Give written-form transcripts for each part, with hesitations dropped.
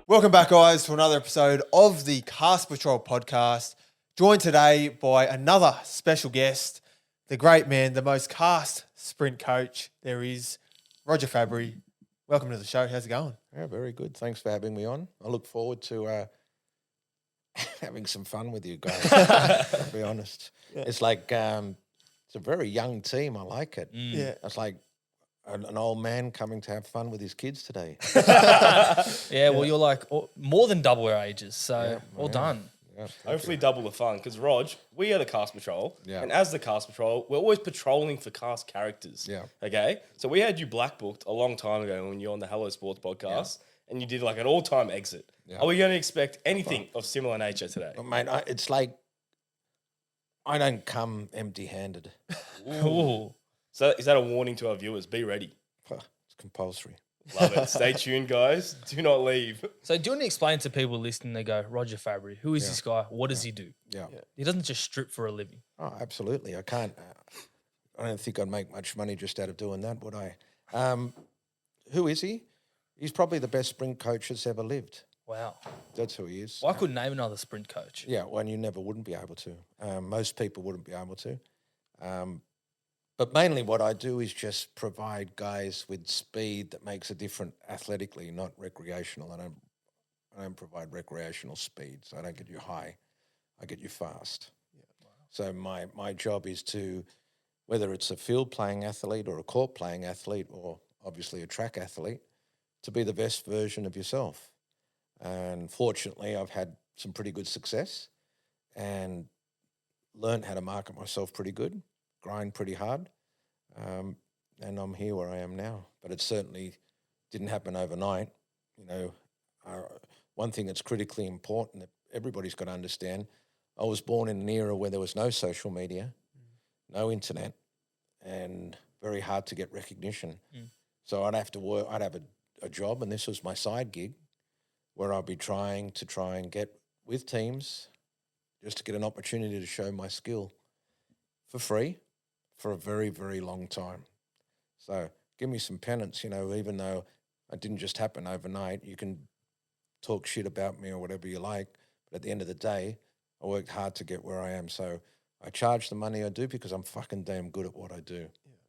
Welcome back, guys, to another episode of the Cast Patrol podcast. Joined today by another special guest, the great man, the most cast sprint coach there is, Roger Fabri. Welcome to the show. How's it going? Yeah, very good. Thanks for having me on. I look forward to having some fun with you guys, to be honest. Yeah. It's like it's a very young team. I like it. Yeah. It's like an old man coming to have fun with his kids today. Yeah, well, you're like more than double our ages, so well done. Yeah, hopefully double the fun, because Rog, we are the Cast Patrol, and as the Cast Patrol, we're always patrolling for cast characters. Yeah. Okay? So we had you black booked a long time ago when you were on the Hello Sports podcast, and you did like an all-time exit. Yeah. Are we going to expect anything of similar nature today? Well, mate, it's like I don't come empty-handed. Ooh. So is that a warning to our viewers? Be ready. It's compulsory. Love it. Stay tuned, guys. Do not leave. So do you want to explain to people listening, they go, Roger Fabri, who is this guy? What does he do? Yeah. He doesn't just strip for a living. Oh, absolutely. I can't. I don't think I'd make much money just out of doing that, would I? Who is he? He's probably the best sprint coach that's ever lived. Wow. That's who he is. Well, I couldn't name another sprint coach. Yeah, well, and you never wouldn't be able to. Most people wouldn't be able to. But mainly what I do is just provide guys with speed that makes a difference athletically, not recreational. I don't provide recreational speed, so I don't get you high. I get you fast. Yeah. Wow. So my job is to, whether it's a field playing athlete or a court playing athlete or obviously a track athlete, to be the best version of yourself. And fortunately, I've had some pretty good success and learned how to market myself pretty good, grind pretty hard, and I'm here where I am now. But it certainly didn't happen overnight. You know, one thing that's critically important that everybody's got to understand, I was born in an era where there was no social media, no internet, and very hard to get recognition. So I'd have to work, I'd have a job, and this was my side gig, where I'd be trying and get with teams just to get an opportunity to show my skill for free for a very, very long time. So give me some penance, you know, even though it didn't just happen overnight. You can talk shit about me or whatever you like, but at the end of the day, I worked hard to get where I am. So I charge the money I do because I'm fucking damn good at what I do.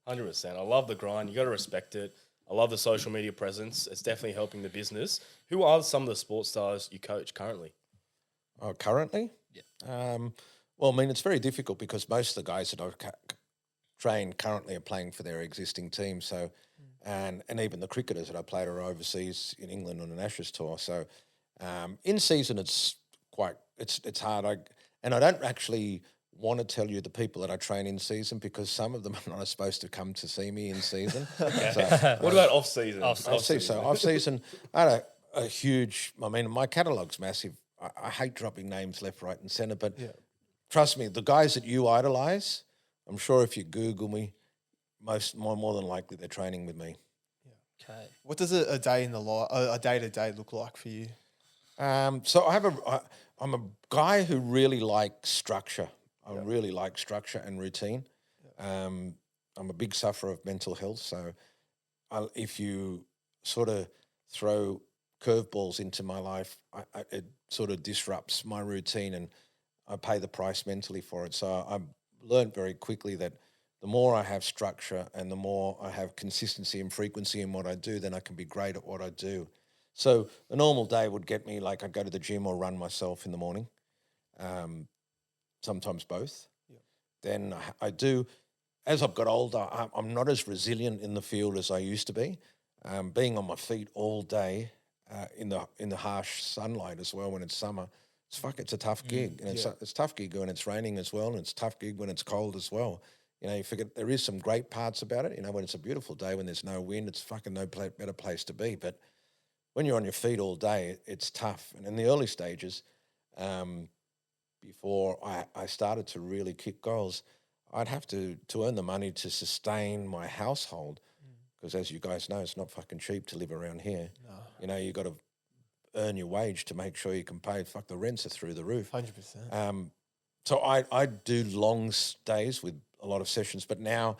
100%. I love the grind. You got to respect it. I love the social media presence. It's definitely helping the business. Who are some of the sports stars you coach currently? Oh, currently? Yeah. Well, I mean, it's very difficult because most of the guys that I've trained currently are playing for their existing team. So, and even the cricketers that I played are overseas in England on an Ashes tour. So, in season, it's hard. I don't actually want to tell you the people that I train in season because some of them are not supposed to come to see me in season. So, what about off season? Off season, I had a huge. I mean, my catalogue's massive. I hate dropping names left, right, and centre, but trust me, the guys that you idolise, I'm sure if you Google me, more than likely they're training with me. Yeah. Okay. What does a day in the a day-to-day look like for you? So I'm a guy who really likes structure. I really like structure and routine. I'm a big sufferer of mental health, so if you sort of throw curveballs into my life, it sort of disrupts my routine and I pay the price mentally for it. So I've learned very quickly that the more I have structure and the more I have consistency and frequency in what I do, then I can be great at what I do. So a normal day would get me, like I go to the gym or run myself in the morning, sometimes both. Yeah. Then I do, as I've got older, I'm not as resilient in the field as I used to be. Being on my feet all day in the harsh sunlight as well when it's summer, it's a tough gig. And it's a tough gig when it's raining as well, and it's a tough gig when it's cold as well. You know, you forget there is some great parts about it. You know, when it's a beautiful day, when there's no wind, it's fucking no better place to be. But when you're on your feet all day, it's tough. And in the early stages, before I started to really kick goals, I'd have to earn the money to sustain my household. Because as you guys know, it's not fucking cheap to live around here. No. You know, you got to earn your wage to make sure you can pay. Fuck, the rents are through the roof. 100%. So I do long stays with a lot of sessions, but now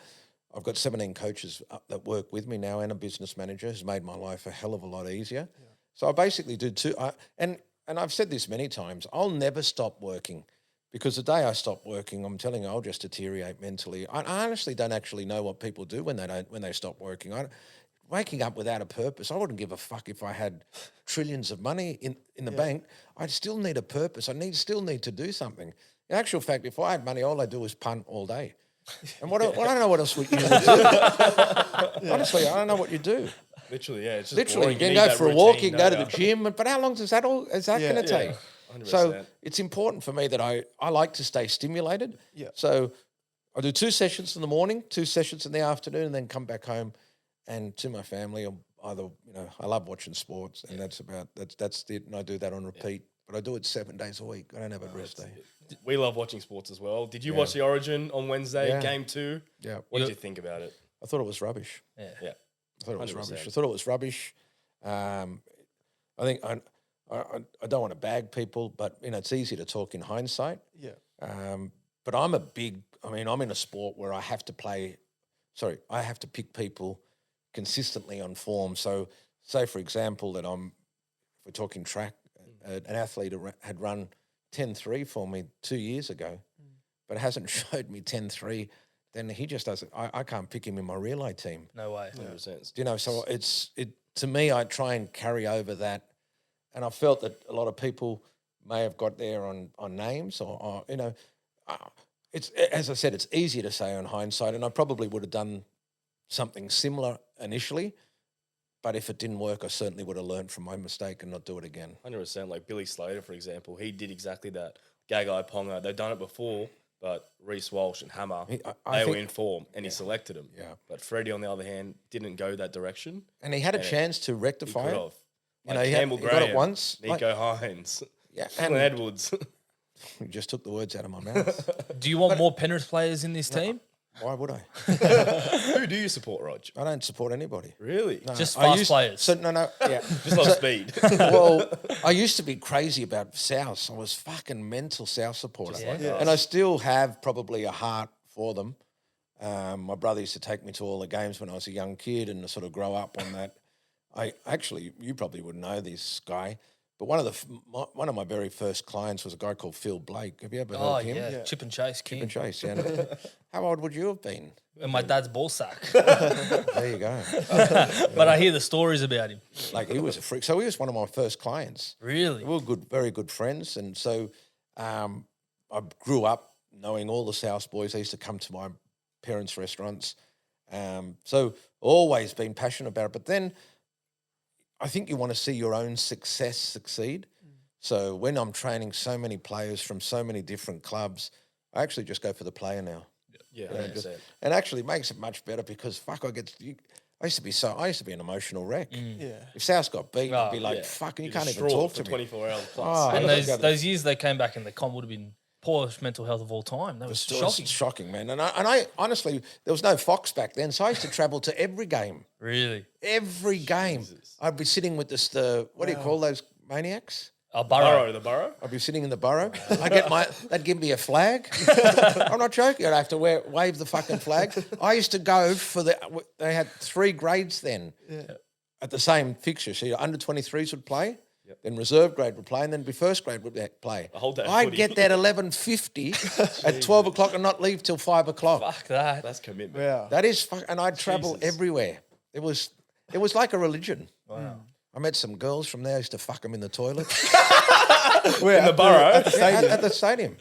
I've got 17 coaches that work with me now and a business manager who's made my life a hell of a lot easier. Yeah. So I basically do two. And I've said this many times, I'll never stop working because the day I stop working, I'm telling you, I'll just deteriorate mentally. I honestly don't actually know what people do when they stop working. Waking up without a purpose, I wouldn't give a fuck if I had trillions of money in the bank. I still need a purpose. Still need to do something. In actual fact, if I had money, all I do is punt all day. And I don't know what else you would do. Honestly, I don't know what you do. Literally, yeah. It's just Literally, boring. you can go for a walk, you can go to the gym, but how long is that going to take? 100%. So it's important for me that I like to stay stimulated. Yeah. So I do 2 sessions in the morning, 2 sessions in the afternoon, and then come back home and to my family. Or either, I love watching sports, and that's it. And I do that on repeat. But I do it 7 days a week. I don't have a rest day. We love watching sports as well. Did you watch the Origin on Wednesday, Game 2? Yeah. What did you think about it? I thought it was rubbish. Yeah. I thought it was 100%. rubbish. I thought it was rubbish. I think I don't want to bag people, but it's easy to talk in hindsight. Yeah. But I'm in a sport where I have to pick people consistently on form. So say, for example, that if we're talking track, an athlete had run 10.3 for me 2 years ago, but hasn't showed me 10.3, then he just doesn't. I can't pick him in my relay team. No way. 100%. So to me, I try and carry over that, and I felt that a lot of people may have got there on names or it's, as I said, it's easier to say on hindsight, and I probably would have done something similar initially. But if it didn't work, I certainly would have learned from my mistake and not do it again. 100%. Like Billy Slater, for example, he did exactly that. Gagai Ponga, they've done it before, but Reece Walsh and Hammer, they were in form, and he selected them. Yeah. But Freddie, on the other hand, didn't go that direction. And he had a chance to He rectify could it. have. He Campbell got Graham, it once. Nico Hines, Yeah, and Edwards. You just took the words out of my mouth. Do you want more Penrith players in this team? Why would I? Who do you support, Rog? I don't support anybody. Really? No, Just I fast used- players. So, no, yeah. Just love speed. Well, I used to be crazy about South. I was fucking mental South supporter. And I still have probably a heart for them. My brother used to take me to all the games when I was a young kid and to sort of grow up on that. You probably wouldn't know this guy, but one of my very first clients was a guy called Phil Blake. Have you ever heard of him? Yeah. Chip and Chase King. Chip and Chase, yeah. How old would you have been? And my dad's ball sack. There you go. But I hear the stories about him. Like, he was a freak. So he was one of my first clients. Really? We were very good friends. And so I grew up knowing all the South boys. They used to come to my parents' restaurants. So always been passionate about it. But then I think you want to see your own success succeed. So when I'm training so many players from so many different clubs, I actually just go for the player now. Yeah, And actually it makes it much better because fuck, I used to be an emotional wreck. Yeah. If South got beat, I'd be like, fuck, you can't even talk to me. 24 hours plus. Oh, And I those years they came back in the comp would have been poorest mental health of all time. That was shocking. It's shocking, man. And I honestly, there was no Fox back then, so I used to travel to every game. Really? Every game. I'd be sitting with what do you call those maniacs? The Burrow? I'd be sitting in the Burrow. They'd give me a flag. I'm not joking. I'd have to wave the fucking flag. I used to go they had 3 grades then at the same fixture. So under 23s would play, then reserve grade would play, and then first grade would play. I'd get that 11:50 at 12 o'clock and not leave till 5 o'clock. Fuck that. That's commitment. Yeah. That is and I'd travel Jesus. everywhere. It was like a religion. Wow. I met some girls from there. I used to fuck them in the toilet. Where? In the Burrow? At the stadium.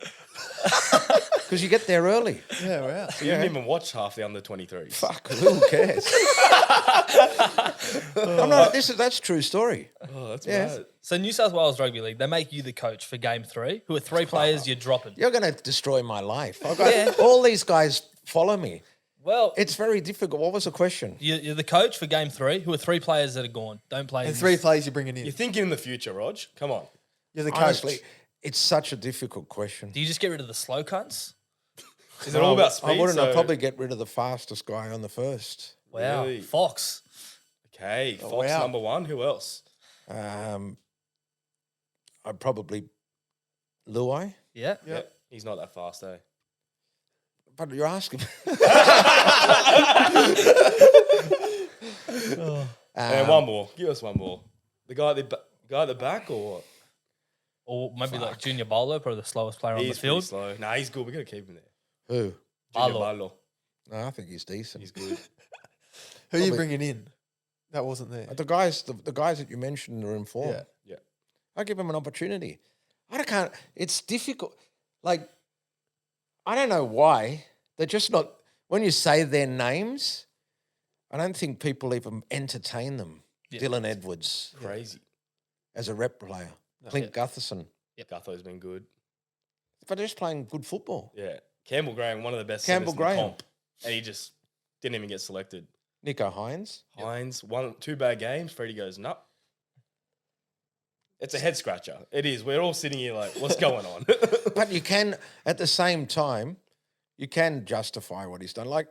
Because you get there early. Yeah, wow. So you didn't even watch half the under 23s. Fuck, who cares? That's a true story. Oh, that's Yeah. bad. So New South Wales Rugby League, they make you the coach for Game 3. Who are 3 players you're dropping? You're going to destroy my life. All these guys follow me. Well, It's very difficult. What was the question? you're the coach for Game 3. Who are 3 players that are gone? Don't play. And in 3 this. players you're bringing in. You're thinking in the future, Rog. Come on. You're the coach. Honestly, it's such a difficult question. Do you just get rid of the slow cunts? Is it all about speed? I wouldn't. So- I'd probably get rid of the fastest guy on the first. Wow. Really? Fox. Okay, Fox wow. number 1. Who else? Um, I'd probably Luai. Yeah. Yep. He's not that fast, eh? But you're asking. And one more. Give us one more. The guy at the back or what? Or maybe like Junior Barlow, probably the slowest player on the He's pretty field. slow. Nah, he's good. We got to keep him there. Who? Junior Barlow. Barlow. No, I think he's decent. He's good. Who are you Probably- bringing in? That wasn't there. The guys that you mentioned are in form. Yeah. Yeah. I give them an opportunity. Can't. It's difficult. Like, I don't know why they're just not. When you say their names, I don't think people even entertain them. Yeah. Dylan Edwards Crazy. as a rep player, Clint Gutherson, Gutho's been good. but they're just playing good football. Yeah. Campbell Graham, one of the best Campbell centers in the Graham. comp. And he just didn't even get selected. Nico Hines. Hines, 2 bad games. Freddie goes, nup. It's a head scratcher. It is. We're all sitting here like, what's going on? But you can, at the same time, you can justify what he's done. Like,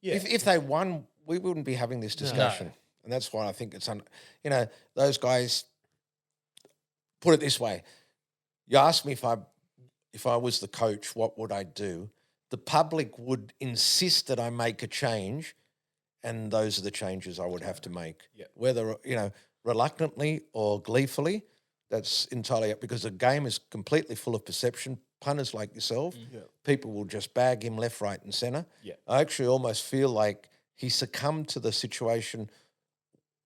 Yeah. if they won, we wouldn't be having this discussion. And that's why I think it's, those guys, put it this way. You asked me if I was the coach, what would I do? The public would insist that I make a change, and those are the changes I would have to make. Yeah. Whether, reluctantly or gleefully, that's entirely up, because the game is completely full of perception. Punters like yourself, people will just bag him left, right and centre. Yeah. I actually almost feel like he succumbed to the situation.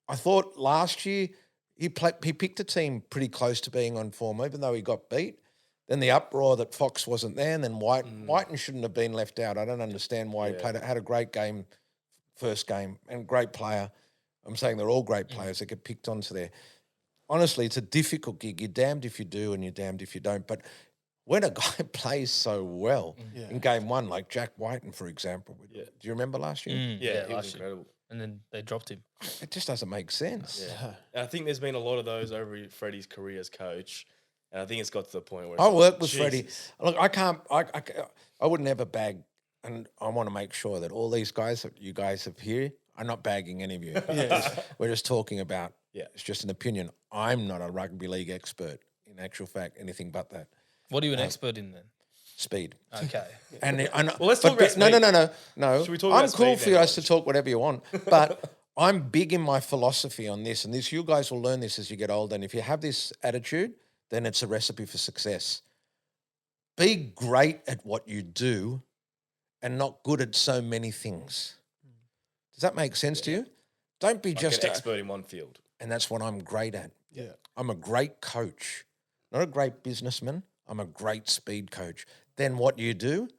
I thought last year he picked a team pretty close to being on form, even though he got beat. Then the uproar that Fox wasn't there, and then Whiten shouldn't have been left out. I don't understand why he had a great game, first game, and great player. I'm saying they're all great players that get picked onto there. Honestly, it's a difficult gig. You're damned if you do and you're damned if you don't. But when a guy plays so well in game one, like Jack Whiten, for example, do you remember last year? Yeah, he was last year. incredible. And then they dropped him. It just doesn't make sense. Yeah. And I think there's been a lot of those over Freddie's career as coach. And I think it's got to the point where I it's work like, with Freddie. Jesus. Look, I would never bag, and I want to make sure that all these guys that you guys have here, I'm not bagging any of you. We're just talking about, it's just an opinion. I'm not a rugby league expert, in actual fact, anything but that. What are you an expert in then? Speed. Okay. And Well, let's talk about no. Should we talk I'm about cool speed for you then, guys to talk whatever you want, but I'm big in my philosophy on this, and this you guys will learn this as you get older. And if you have this attitude, then it's a recipe for success. Be great at what you do, and not good at so many things. Does that make sense to you? Don't be Like just an expert in one field. and that's what I'm great at. Yeah. I'm a great coach, not a great businessman. I'm a great speed coach. Then what you do,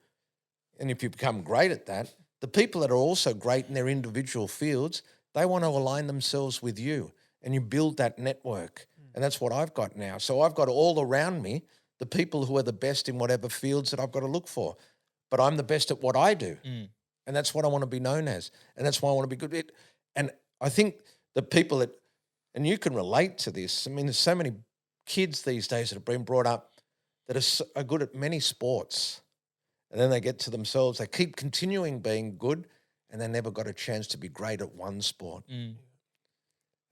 and if you become great at that, the people that are also great in their individual fields, they want to align themselves with you, and you build that network. And that's what I've got now. So I've got all around me the people who are the best in whatever fields that I've got to look for. But I'm the best at what I do. And that's what I want to be known as. And that's why I want to be good at it. And I think the people that, and you can relate to this, I mean, there's so many kids these days that have been brought up that are good at many sports. And then they get to themselves, they keep continuing being good, and they never got a chance to be great at one sport. And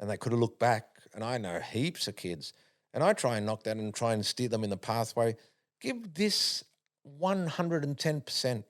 they could have looked back, and I know heaps of kids, and I try and knock that and try and steer them in the pathway. Give this 110%.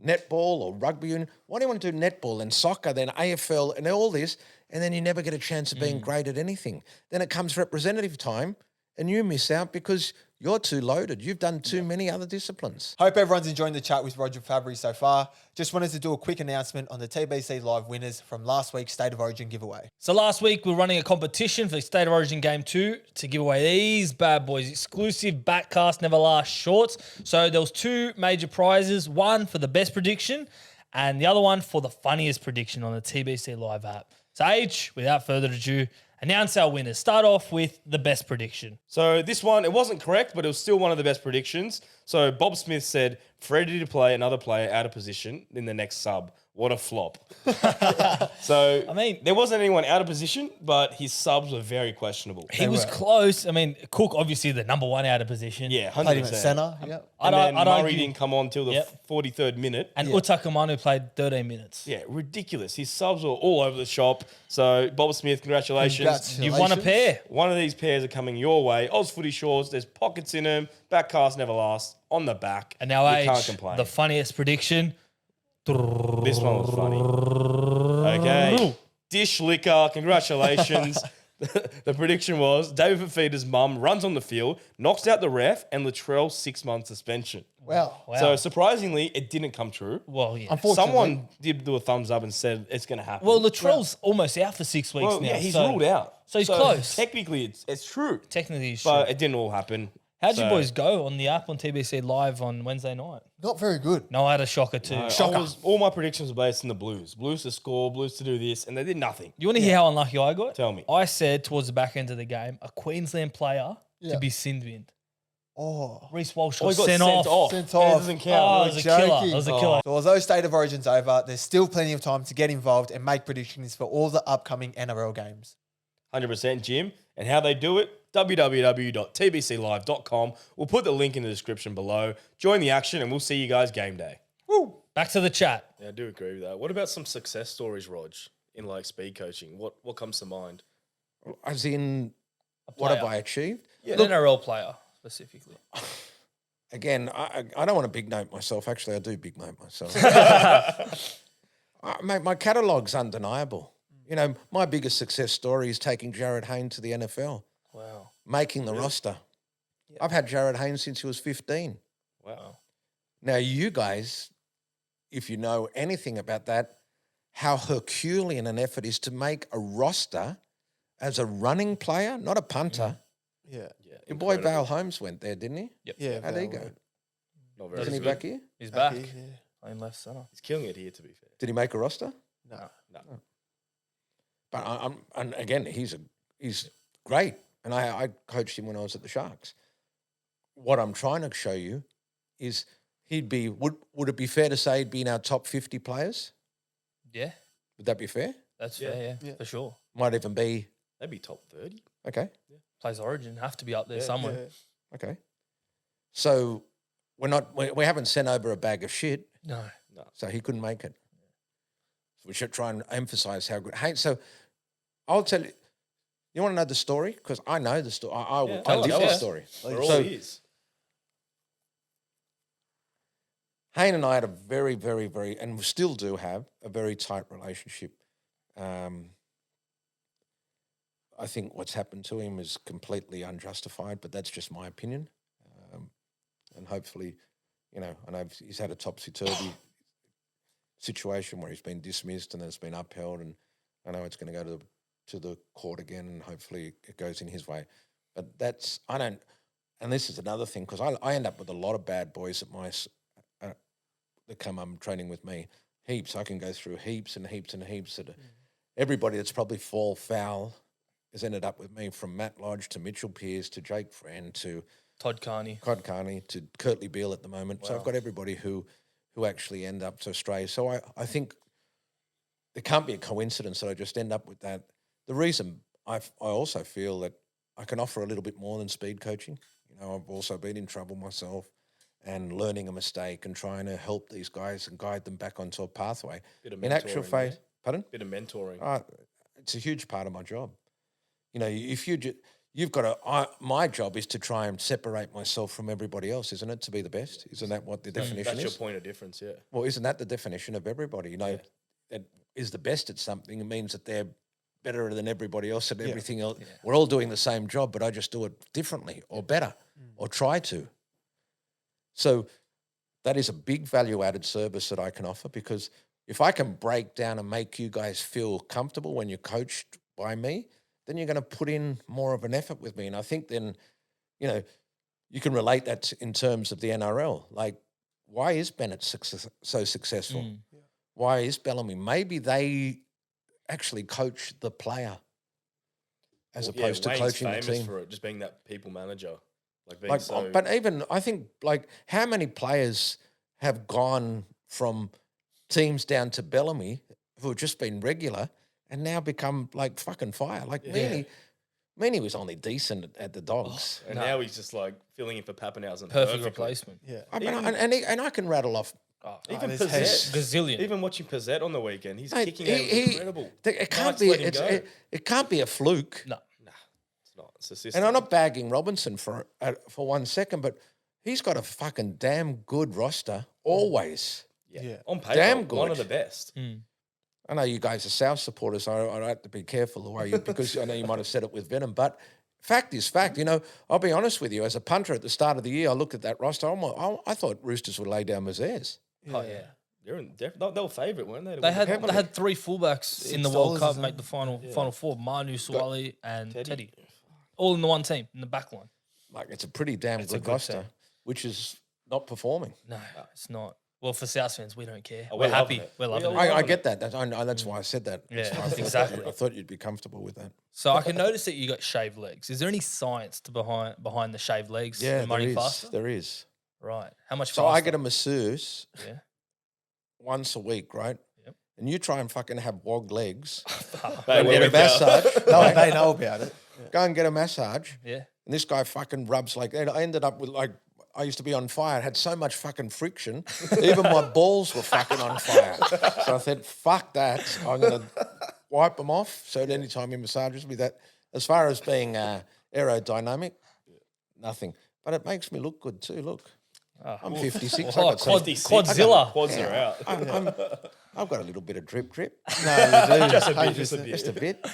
Netball or rugby union. Why do you want to do netball, then soccer, then AFL, and all this, and then you never get a chance of being great at anything? Then it comes representative time, and you miss out because you're too loaded. You've done too many other disciplines. Hope everyone's enjoying the chat with Roger Fabri so far. Just wanted to do a quick announcement on the TBC Live winners from last week's State of Origin giveaway. So last week we were running a competition for State of Origin Game 2 to give away these bad boys, exclusive Backcast Never Last shorts. So there was 2 major prizes, one for the best prediction and the other one for the funniest prediction on the TBC Live app. So H, without further ado, announce our winners. Start off with the best prediction. So this one, it wasn't correct, but it was still one of the best predictions. So Bob Smith said, Freddie to play another player out of position in the next sub. What a flop. So, I mean- there wasn't anyone out of position, but his subs were very questionable. He was close. I mean, Cook obviously the number one out of position. Yeah, 100%. Played him at centre. Yep. And then I'd Murray argue- didn't come on till the Yep. 43rd minute. And Utakamanu played 13 minutes. Yeah, ridiculous. His subs were all over the shop. So, Bob Smith, congratulations. You've won a pair. One of these pairs are coming your way. Oz Footy Shorts, there's pockets in them. Back cast never lasts. On the back. And now you can't age, complain. the funniest prediction. This one was funny. Okay. Dish liquor, congratulations. The prediction was David Fafita's mum runs on the field, knocks out the ref, and Latrell 6-month suspension. Wow. So surprisingly, it didn't come true. Well, yeah. Unfortunately. Someone did do a thumbs up and said it's going to happen. Well, Latrell's almost out for 6 weeks Well, now. yeah, he's so ruled out. So he's close. Technically, it's true. Technically, he's But true. it didn't all happen. How'd you So- boys go on the app on TBC Live on Wednesday night? Not very good. No, I had a shocker too. All my predictions were based on the Blues. Blues to score, Blues to do this, and they did nothing. You want to hear how unlucky I got? Tell me. I said towards the back end of the game, a Queensland player to be sin-binned. Oh. Reece Walsh Oh, got he got sent off. Sent It off. doesn't Oh, count. it was a killer. joking. It was a killer. So although State of Origin's over, there's still plenty of time to get involved and make predictions for all the upcoming NRL games. 100% Jim. And how they do it, www.tbclive.com. We'll put the link in the description below. Join the action and we'll see you guys game day. Woo! Back to the chat. Yeah, I do agree with that. What about some success stories, Rog, in like speed coaching? What comes to mind? As in, what have I achieved? An NRL player specifically. Again, I don't want to big note myself. Actually, I do big note myself. Mate, my catalogue's undeniable. You know, my biggest success story is taking Jarryd Hayne to the NFL, Wow. making the roster. I've had Jarryd Hayne since he was 15. Wow. Now, you guys, if you know anything about that, how Herculean an effort is to make a roster as a running player, not a punter. Yeah. Your boy Val Holmes went there, didn't he? Yeah. How'd he go? Not very Isn't he good. back here? He's back. Yeah. Playing left centre. He's killing it here, to be fair. Did he make a roster? No. But and again, he's great, and I coached him when I was at the Sharks. What I'm trying to show you is he'd be. Would it be fair to say he'd be in our top 50 players? Yeah, Would that be fair? that's fair. Yeah, Yeah. for sure. Might even be Maybe top 30. okay. Plays Origin, have to be up there somewhere. Yeah. Okay. So we haven't sent over a bag of shit, No. so he couldn't make it. So we should try and emphasize how good. Hey, so I'll tell you. You want to know the story? Because I know the story. I Tell live us, the yeah. story. We're all So ears. Hayne and I had a very, very, very, and we still do have a very tight relationship. I think what's happened to him is completely unjustified, but that's just my opinion. And hopefully, you know, I know he's had a topsy-turvy situation where he's been dismissed and then it's been upheld, and I know it's going to go to the court again, and hopefully it goes in his way. But and this is another thing, because I end up with a lot of bad boys at my that come training with me, heaps. I can go through heaps and heaps and heaps. Everybody that's probably fall foul has ended up with me, from Matt Lodge to Mitchell Pearce to Jake Friend to Todd Carney. Cod Carney to Curtly Beale at the moment. So I've got everybody who actually end up to stray. So I think there can't be a coincidence that I just end up with that. The reason I also feel that I can offer a little bit more than speed coaching. You know, I've also been in trouble myself and learning a mistake and trying to help these guys and guide them back onto a pathway. Bit of In actual mentoring, fact, pardon? Bit of mentoring. It's a huge part of my job. You know, if you've got to. My job is to try and separate myself from everybody else, isn't it? To be the best, isn't that what the definition That's your is? point of difference, yeah. Well, isn't that the definition of everybody? You know, that is the best at something. It means that they're better than everybody else at everything else. We're all doing the same job, but I just do it differently or better or try to. So that is a big value-added service that I can offer, because if I can break down and make you guys feel comfortable when you're coached by me, then you're going to put in more of an effort with me. And I think then, you know, you can relate that in terms of the NRL. Like, why is Bennett so successful? Why is Bellamy? Maybe they actually coach the player as opposed to Wayne's coaching the famous team. for it, just being that people manager. Like being so... But even I think, like, how many players have gone from teams down to Bellamy who have just been regular and now become like fucking fire. Like Meany was only decent at the Dogs. And now he's just like filling in for Pappenhausen. Perfect perfectly. replacement. Yeah. I mean, and I can rattle off. Even there's Pizzette. Gazillion. Even watching Pizzette on the weekend, he's Mate, kicking out incredible. It can't Knights be. let him go. It can't be a fluke. No. It's not. It's a system. And I'm not bagging Robinson for 1 second, but he's got a fucking damn good roster always. Yeah. On paper, Damn one of good. the best. I know you guys are South supporters. So I have to be careful the way you, because I know you might have said it with venom, but fact is fact. You know, I'll be honest with you. As a punter at the start of the year, I looked at that roster. I thought Roosters would lay down Mazairs. Oh, yeah. They were favourite, weren't they? They had three fullbacks in the World $6, Cup isn't make the final four. Manu, Suwali, and Teddy. All in the one team, in the back line. Like, it's a pretty damn a good good roster, team. which is not performing. No, it's not. Well, for South fans, we don't care. Oh, we're we're happy. loving it. We're loving We it. are. I get that. That's why I said that. That's Yeah, why I thought exactly. I thought you'd be comfortable with that. So I can notice that you got shaved legs. Is there any science to behind the shaved legs? Yeah, and there running is. faster? There is. Right. How much So faster? I get a masseuse Yeah. once a week, right? Yep. And you try and fucking have wog legs. They and were get a with you. massage. No, they know about it. Go and get a massage. Yeah. And this guy fucking rubs like that. I ended up with like, I used to be on fire. It had so much fucking friction. Even my balls were fucking on fire. So I said, fuck that. I'm going to wipe them off. So at any time he massages me, that, as far as being aerodynamic, nothing. But it makes me look good too. Look, I'm 56. Oh, I've got some- Quadzilla. Quads are out. I've got a little bit of drip. No, you do. Just a bit, just a 100%. bit. Just a bit.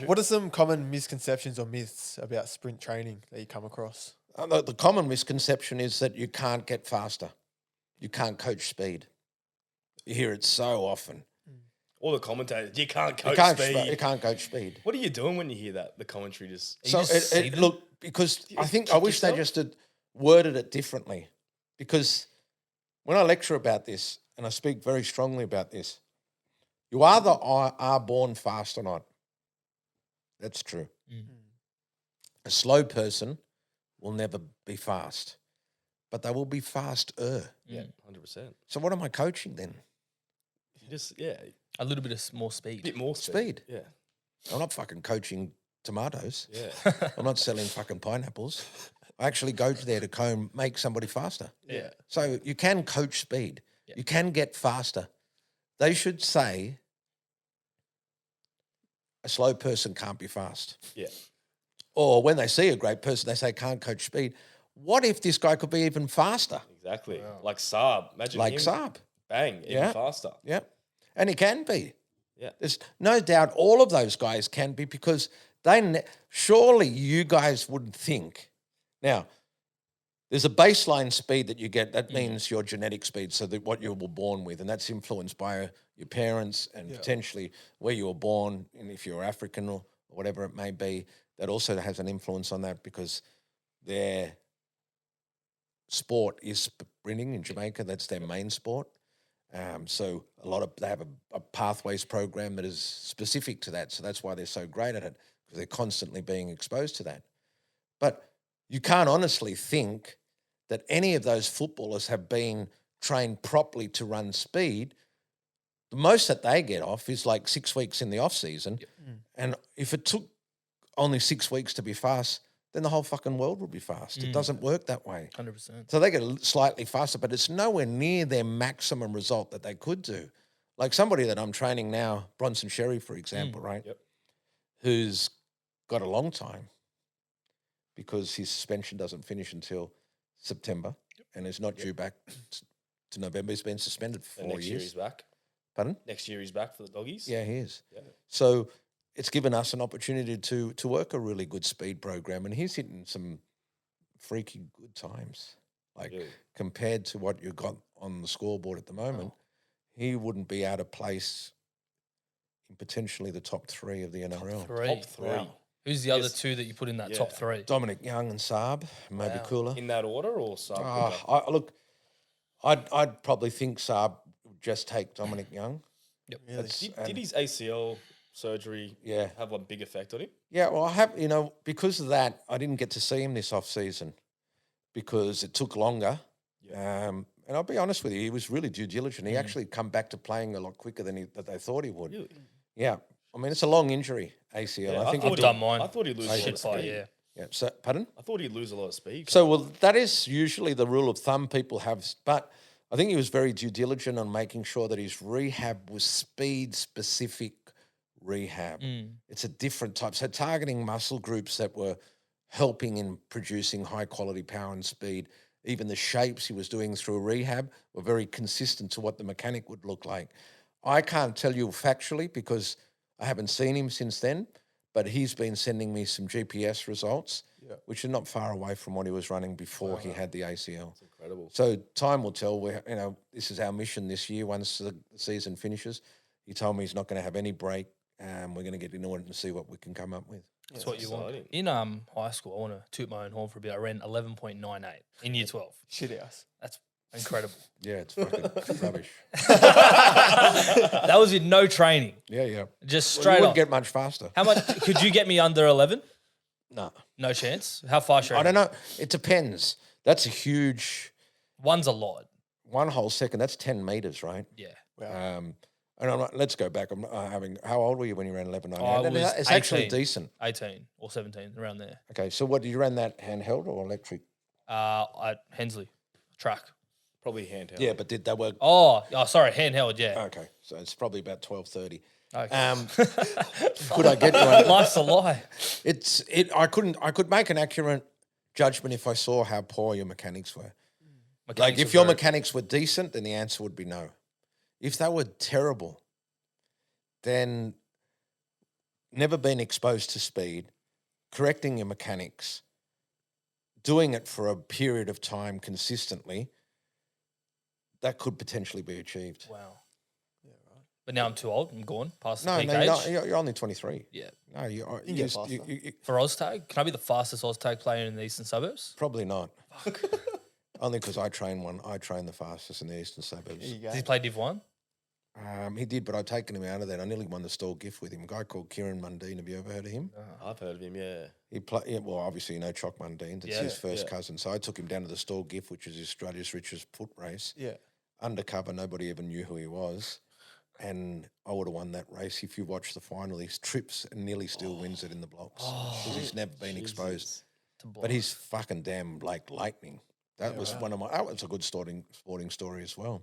What are some common misconceptions or myths about sprint training that you come across? The common misconception is that you can't get faster. You can't coach speed. You hear it so often. All the commentators, you can't coach You speed. can't coach speed. What are you doing when you hear that? The commentary just. So just see them? look, because I think I kick wish they yourself? just had worded it differently. Because when I lecture about this, and I speak very strongly about this, you either are born fast or not. That's true. A slow person will never be fast, but they will be faster. Yeah, 100%. So what am I coaching then? You just, A little bit of more speed. a bit more Speed. Yeah. I'm not fucking coaching tomatoes. Yeah. I'm not selling fucking pineapples. I actually go there to make somebody faster. Yeah. So you can coach speed. You can get faster. They should say a slow person can't be fast. Yeah. Or when they see a great person, they say can't coach speed. What if this guy could be even faster? Exactly. Like Saab. Imagine Like him. Saab. Bang. Even Yeah. faster. Yeah. And he can be. Yeah. There's no doubt all of those guys can be, because surely you guys would think. Now, there's a baseline speed that you get. That means your genetic speed, so that what you were born with, and that's influenced by your parents and potentially where you were born, and if you're African or whatever it may be, that also has an influence on that, because their sport is sprinting in Jamaica. That's their main sport. So they have a pathways program that is specific to that. So that's why they're so great at it, because they're constantly being exposed to that. But you can't honestly think that any of those footballers have been trained properly to run speed. The most that they get off is like 6 weeks in the off season. And if it took only 6 weeks to be fast, then the whole fucking world would be fast. It doesn't work that way. 100%. So they get slightly faster, but it's nowhere near their maximum result that they could do. Like somebody that I'm training now, Bronson Xerri, for example, right? Yep. Who's got a long time because his suspension doesn't finish until September and is not due back to November. He's been suspended for And 4 next year years. he's back. Pardon? Next year he's back for the doggies. Yeah, he is. Yeah. So it's given us an opportunity to work a really good speed program, and he's hitting some freaky good times. Like Yeah. compared to what you got on the scoreboard at the moment, he wouldn't be out of place in potentially the top three of the NRL. Top three. Wow. Who's the other Yes. two that you put in that Yeah. top three? Dominic Young and Saab, maybe Wow. cooler. In that order or Saab? Look, I'd probably think Saab would just take Dominic Young. Really? That's- Did his ACL surgery Yeah. have a big effect on him? Yeah, well, I have, because of that, I didn't get to see him this off season because it took longer. And And I'll be honest with you, he was really due diligent. He actually come back to playing a lot quicker than they thought he would. Really? Yeah. I mean, it's a long injury, ACL. Yeah, I think I've done mine. I thought he'd lose a lot Shit of fight, speed. yeah. Yeah. So, pardon? I thought he'd lose a lot of speed. So, well, that is usually the rule of thumb people have, but I think he was very due diligent on making sure that his rehab was speed-specific rehab. It's a different type. So targeting muscle groups that were helping in producing high-quality power and speed. Even the shapes he was doing through rehab were very consistent to what the mechanic would look like. I can't tell you factually because I haven't seen him since then, but he's been sending me some GPS results, which are not far away from what he was running before he had the ACL. incredible. So time will tell. This is our mission this year. Once the season finishes, he told me he's not going to have any break. We're going to get into it and see what we can come up with. That's what you want. exciting. In high school, I want to toot my own horn for a bit. I ran 11.98 in year 12. Shit house. That's incredible. Yeah, it's fucking rubbish. That was with no training. Yeah. Just You straight wouldn't off. get much faster. How much could you get me under 11? No. No chance. How fast? I don't know. It depends. That's a huge One's a lot. 1 whole second. That's 10 meters, right? Yeah. And let's go back. How old were you when you ran 11.98? I was It's actually 18. decent. 18 or 17, around there. Okay, so what, did you run that handheld or electric? At Hensley track. Probably handheld. Yeah, but did that work? Oh, sorry, handheld. Yeah. Okay, so it's probably about 12:30. Okay. Could I get you on? Life's a lie. I could make an accurate judgment if I saw how poor your mechanics were. Like Mechanics if was your very- mechanics were decent, then the answer would be no. If they were terrible, then never been exposed to speed, correcting your mechanics, doing it for a period of time consistently, that could potentially be achieved. Wow. But now I'm too old. I'm gone past the No, peak no, age. you're only 23. Yeah. No, you are. can get faster. For OzTag, can I be the fastest OzTag player in the eastern suburbs? Probably not. Only because I train the fastest in the eastern suburbs. There you go. Did he play Div 1? He did, but I'd taken him out of that. I nearly won the stall gift with him. A guy called Kieran Mundine. Have you ever heard of him? I've heard of him, yeah. He well, obviously you know Choc Mundine. It's his first cousin. So I took him down to the stall gift, which is Australia's richest foot race. Yeah. Undercover, nobody even knew who he was. And I would have won that race. If you watch the final, he trips and nearly still wins it in the blocks because he's never been exposed. But he's fucking damn like lightning. That was that was a good sporting story as well.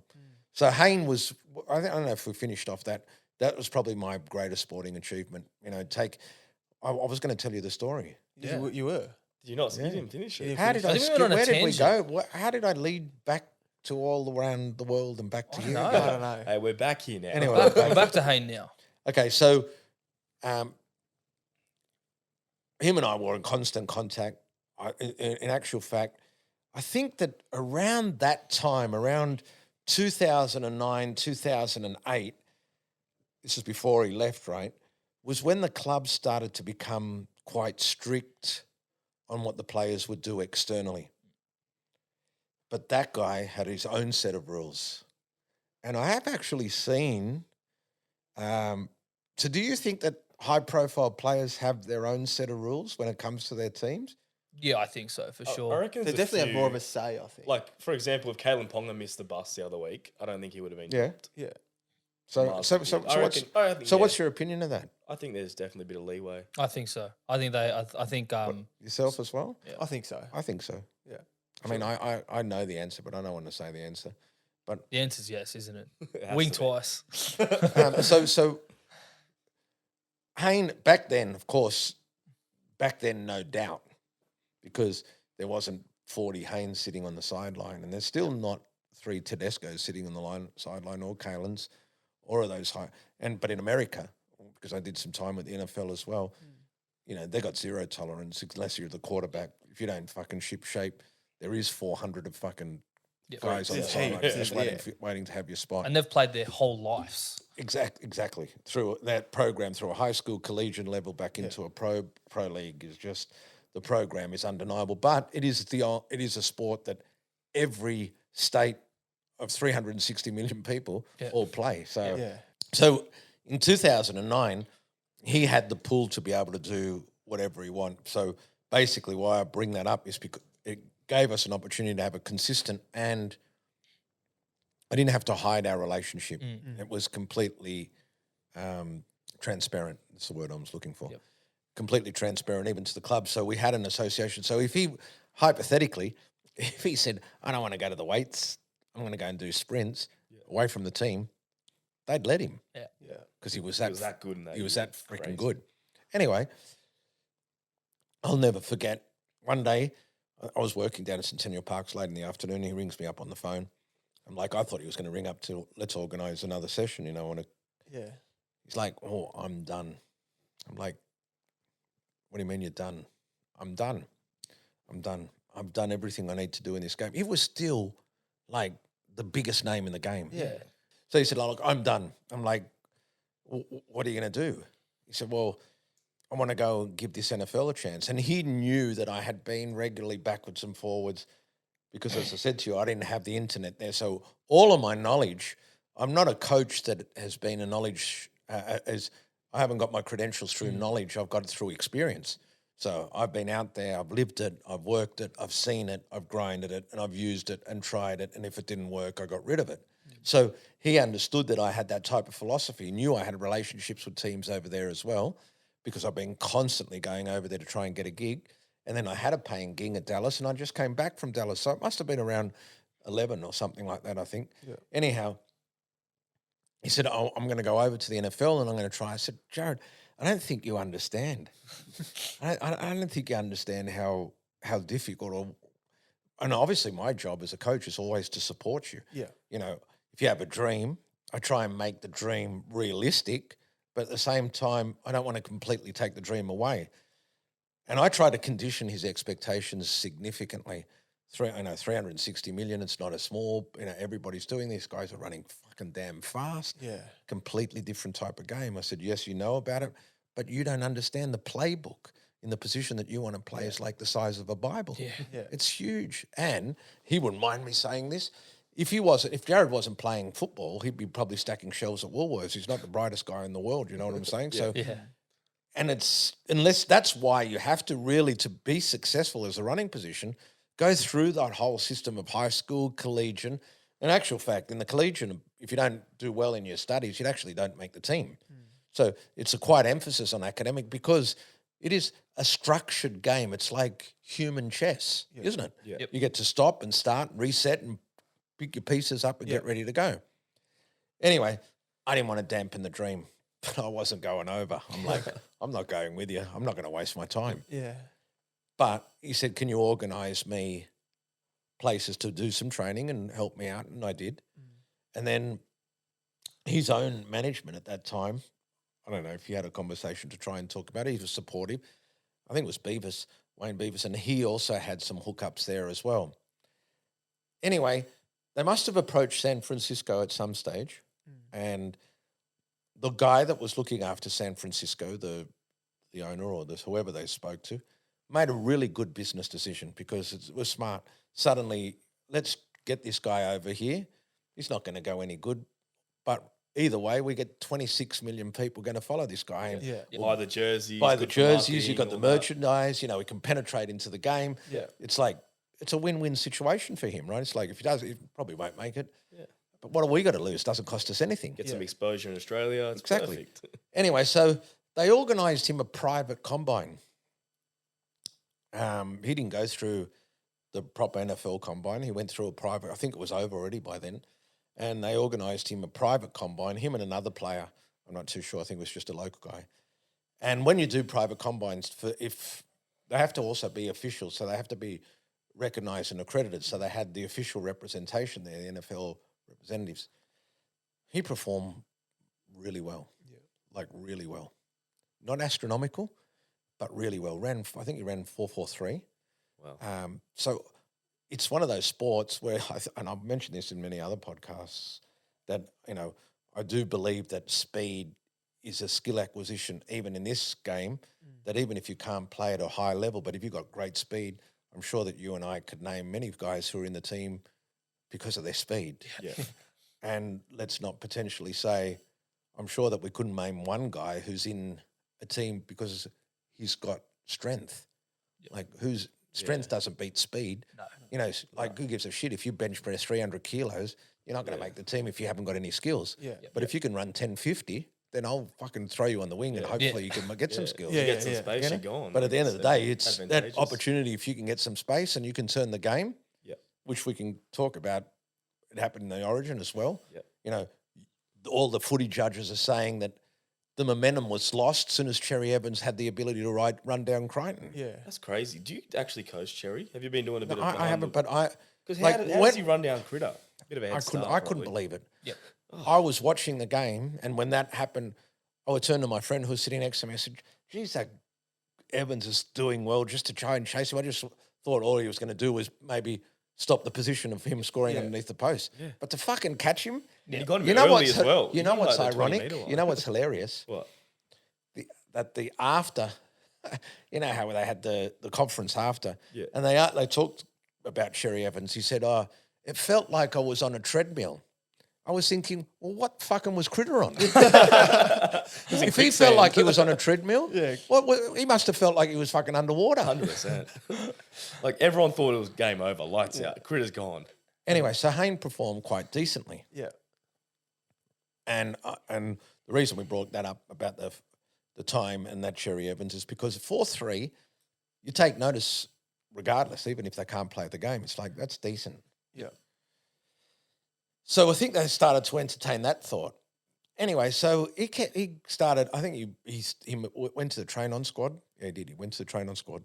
So Hayne was, I don't know if we finished off that. That was probably my greatest sporting achievement. I was going to tell you the story. You were. Did you not? You didn't finish it. How did I think we skip? went on a Where did we tangent. go? How did I lead back to all around the world and back to you? I don't know. Hey, we're back here now. Anyway, We're back to Hayne now. okay, so him and I were in constant contact. In actual fact, I think that around that time, around 2009, 2008, this is before he left, right, was when the club started to become quite strict on what the players would do externally. But that guy had his own set of rules. And I have actually seen, so do you think that high-profile players have their own set of rules when it comes to their teams? Yeah, I think so, for I sure. reckon They there's definitely have few- more of a say, I think. Like, for example, if Kalen Ponga missed the bus the other week, I don't think he would have been. Yeah. dropped. yeah. So Miles so would so, be. so I what's reckon- I think, so yeah. what's your opinion of that? I think there's definitely a bit of leeway. I think so. I think I think Yourself as well? I think so. I think so. Yeah. I mean, I know the answer, but I don't want to say the answer. the answer's yes, isn't it? It has Wing to be. twice. So Hayne, back then, of course, no doubt, because there wasn't 40 Haynes sitting on the sideline, and there's still not 3 Tedescos sitting on the sideline, or Kalens, or those high. But in America, because I did some time with the NFL as well, they got zero tolerance unless you're the quarterback. If you don't fucking ship shape, there is 400 of fucking guys on the It's sideline heaps, just yeah. waiting to have your spot. And they've played their whole lives. Exactly. Through that program, through a high school collegiate level back into a pro league is just, the program is undeniable. But it is a sport that every state of 360 million people all play. So so in 2009, he had the pull to be able to do whatever he wanted. So basically why I bring that up is because it gave us an opportunity to have a consistent and I didn't have to hide our relationship. It was completely transparent. That's the word I was looking for. Yep. Completely transparent, even to the club. So we had an association. So if he, hypothetically, if he said, I don't want to go to the weights, I'm going to go and do sprints away from the team, they'd let him Yeah. Yeah. because he was He was that good in that He was year. that freaking Crazy. good. Anyway, I'll never forget. One day, I was working down at Centennial Parks late in the afternoon. He rings me up on the phone. I'm like, I thought he was going to ring up to let's organise another session. You know, Yeah. he's like, oh, I'm done. I'm like, what do you mean you're done? I'm done. I'm done. I've done everything I need to do in this game. He was still like the biggest name in the game. Yeah. So he said, look, I'm done. I'm like, what are you going to do? He said, well, I want to go and give this NFL a chance. And he knew that I had been regularly backwards and forwards because, as I said to you, I didn't have the internet there. So all of my knowledge, I'm not a coach that has been a knowledge, as I haven't got my credentials through knowledge. I've got it through experience. So I've been out there, I've lived it, I've worked it, I've seen it, I've grinded it, and I've used it and tried it. And if it didn't work, I got rid of it. So he understood that I had that type of philosophy. He knew I had relationships with teams over there as well, because I've been constantly going over there to try and get a gig. And then I had a paying gig at Dallas, and I just came back from Dallas. So it must have been around 11 or something like that, I think. Yeah. Anyhow, he said, oh, I'm going to go over to the NFL and I'm going to try. I said, Jarryd, I don't think you understand. I don't think you understand how difficult and obviously my job as a coach is always to support you. Yeah. You know, if you have a dream, I try and make the dream realistic, but at the same time, I don't want to completely take the dream away. And I try to condition his expectations significantly. I know 360 million, it's not a small, everybody's doing this. Guys are running fucking damn fast. Yeah. Completely different type of game. I said, yes, you know about it, but you don't understand the playbook in the position that you want to play is like the size of a Bible. Yeah. Yeah. It's huge. And he wouldn't mind me saying this. If Jarryd wasn't playing football, he'd be probably stacking shelves at Woolworths. He's not the brightest guy in the world, you know what I'm saying? So and that's why you have to really, to be successful as a running position, go through that whole system of high school, collegiate. In actual fact, in the collegiate, if you don't do well in your studies, you actually don't make the team. So it's a quite emphasis on academic because it is a structured game. It's like human chess, isn't it? Yeah. You get to stop and start, reset and pick your pieces up and get ready to go. Anyway, I didn't want to dampen the dream, but I wasn't going over. I'm like, I'm not going with you. I'm not going to waste my time. Yeah. But he said, can you organise me places to do some training and help me out? And I did. And then his own management at that time, I don't know if he had a conversation to try and talk about it. He was supportive. I think it was Wayne Beavis, and he also had some hookups there as well. Anyway, they must have approached San Francisco at some stage, and the guy that was looking after San Francisco, the owner or whoever they spoke to, made a really good business decision because it was smart. Suddenly, let's get this guy over here. He's not going to go any good, but either way, we get 26 million people going to follow this guy. And Buy the jerseys. buy the good for jerseys, you've got marketing, the all that. merchandise, we can penetrate into the game. Yeah. It's like, it's a win-win situation for him, right? It's like, if he does, he probably won't make it. Yeah. But what have we got to lose? Doesn't cost us anything. Get some exposure in Australia. It's Exactly. perfect. Anyway, so they organised him a private combine. He didn't go through the proper NFL combine. He went through a private, I think it was over already by then. And they organised him a private combine, him and another player. I'm not too sure. I think it was just a local guy. And when you do private combines, if they have to also be official, so they have to be recognised and accredited. So they had the official representation there, the NFL representatives. He performed really well, like really well. Not astronomical, but really well. I think he ran 4.43. Wow. So it's one of those sports where, and I've mentioned this in many other podcasts, that, I do believe that speed is a skill acquisition, even in this game, that even if you can't play at a high level, but if you've got great speed, I'm sure that you and I could name many guys who are in the team because of their speed. Yeah. And let's not potentially say, I'm sure that we couldn't name one guy who's in a team because he's got strength. Like whose strength doesn't beat speed. No. Who gives a shit if you bench press 300 kilos? You're not going to make the team if you haven't got any skills. Yeah. But if you can run 10.50, then I'll fucking throw you on the wing and hopefully you can get some skills. Yeah, You get some space, You know? you're gone. But at the end of the day, it's that advantageous. opportunity if you can get some space and you can turn the game, Yep. which we can talk about. It happened in the Origin as well. Yep. You know, all the footy judges are saying that the momentum was lost as soon as Cherry Evans had the ability to run down Crichton. Yeah. That's crazy. Do you actually coach Cherry? Have you been doing a bit of I haven't, but I Because like, how when- does he run down Critter? A bit of a head I couldn't start, believe it. Yep. I was watching the game, and when that happened, I would turn to my friend who was sitting next to me and said, geez, that Evans is doing well just to try and chase him. I just thought all he was going to do was maybe stop the position of him scoring underneath the post. Yeah. But to fucking catch him, You got him you know early what's as well. You know what's like the 20 ironic? metre line. You know what's hilarious? What? That the after, you know how they had the conference after, Yeah. and they talked about Cherry Evans. He said, "Oh, it felt like I was on a treadmill." I was thinking, well, what fucking was Critter on? If he felt like he was on a treadmill, well, he must have felt like he was fucking underwater. 100%. Like everyone thought it was game over, lights out, Critter's gone. Anyway, so Hayne performed quite decently, Yeah. and the reason we brought that up about the time and that Cherry Evans is because 4-3, you take notice regardless, even if they can't play the game. It's like, that's decent. Yeah. So I think they started to entertain that thought. Anyway, so he started, I think he went to the train-on squad. Yeah, he did. He went to the train-on squad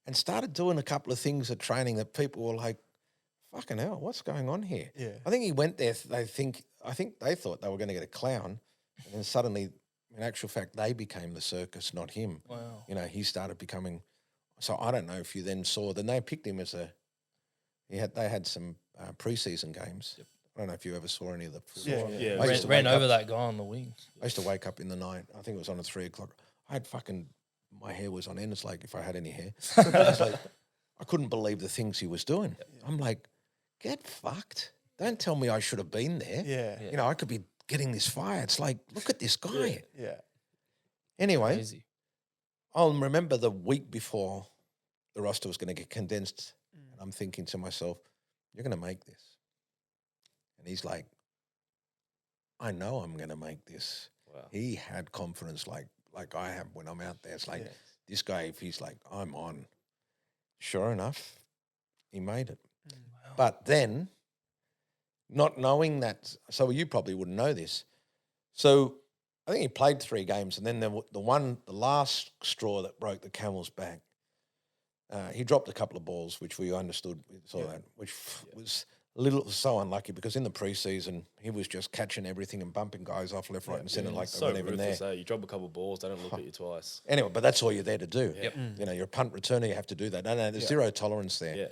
and started doing a couple of things at training that people were like, fucking hell, what's going on here? Yeah. I think he went there, I think they thought they were going to get a clown, and then suddenly, in actual fact, they became the circus, not him. Wow. You know, he started becoming, so I don't know if you then saw, then they picked him as they had some preseason games. Yep. I don't know if you ever saw any of the. Yeah. I used to Ran wake over up- that guy on the wing. I used to wake up in the night. I think it was on at 3 o'clock. I had my hair was on end. It's like if I had any hair. It's like, I couldn't believe the things he was doing. I'm like, get fucked. Don't tell me I should have been there. Yeah. You know, I could be getting this fire. It's like, look at this guy. Yeah. Anyway, Crazy. I'll remember the week before the roster was going to get condensed. And I'm thinking to myself, you're going to make this. And he's like, I know I'm going to make this. Wow. He had confidence like I have when I'm out there. It's like, Yeah. this guy, if he's like, I'm on. Sure enough, he made it. But then, not knowing that, so you probably wouldn't know this. So I think he played 3 games, and then the last straw that broke the camel's back, he dropped a couple of balls, which we understood, we saw that, which was a little so unlucky because in the preseason he was just catching everything and bumping guys off left, right, and centre like they So weren't even there. ruthless, eh? You drop a couple of balls, they don't look at you twice. Anyway, but that's all you're there to do. Yep. You know, you're a punt returner, you have to do that. No, there's zero tolerance there. Yeah.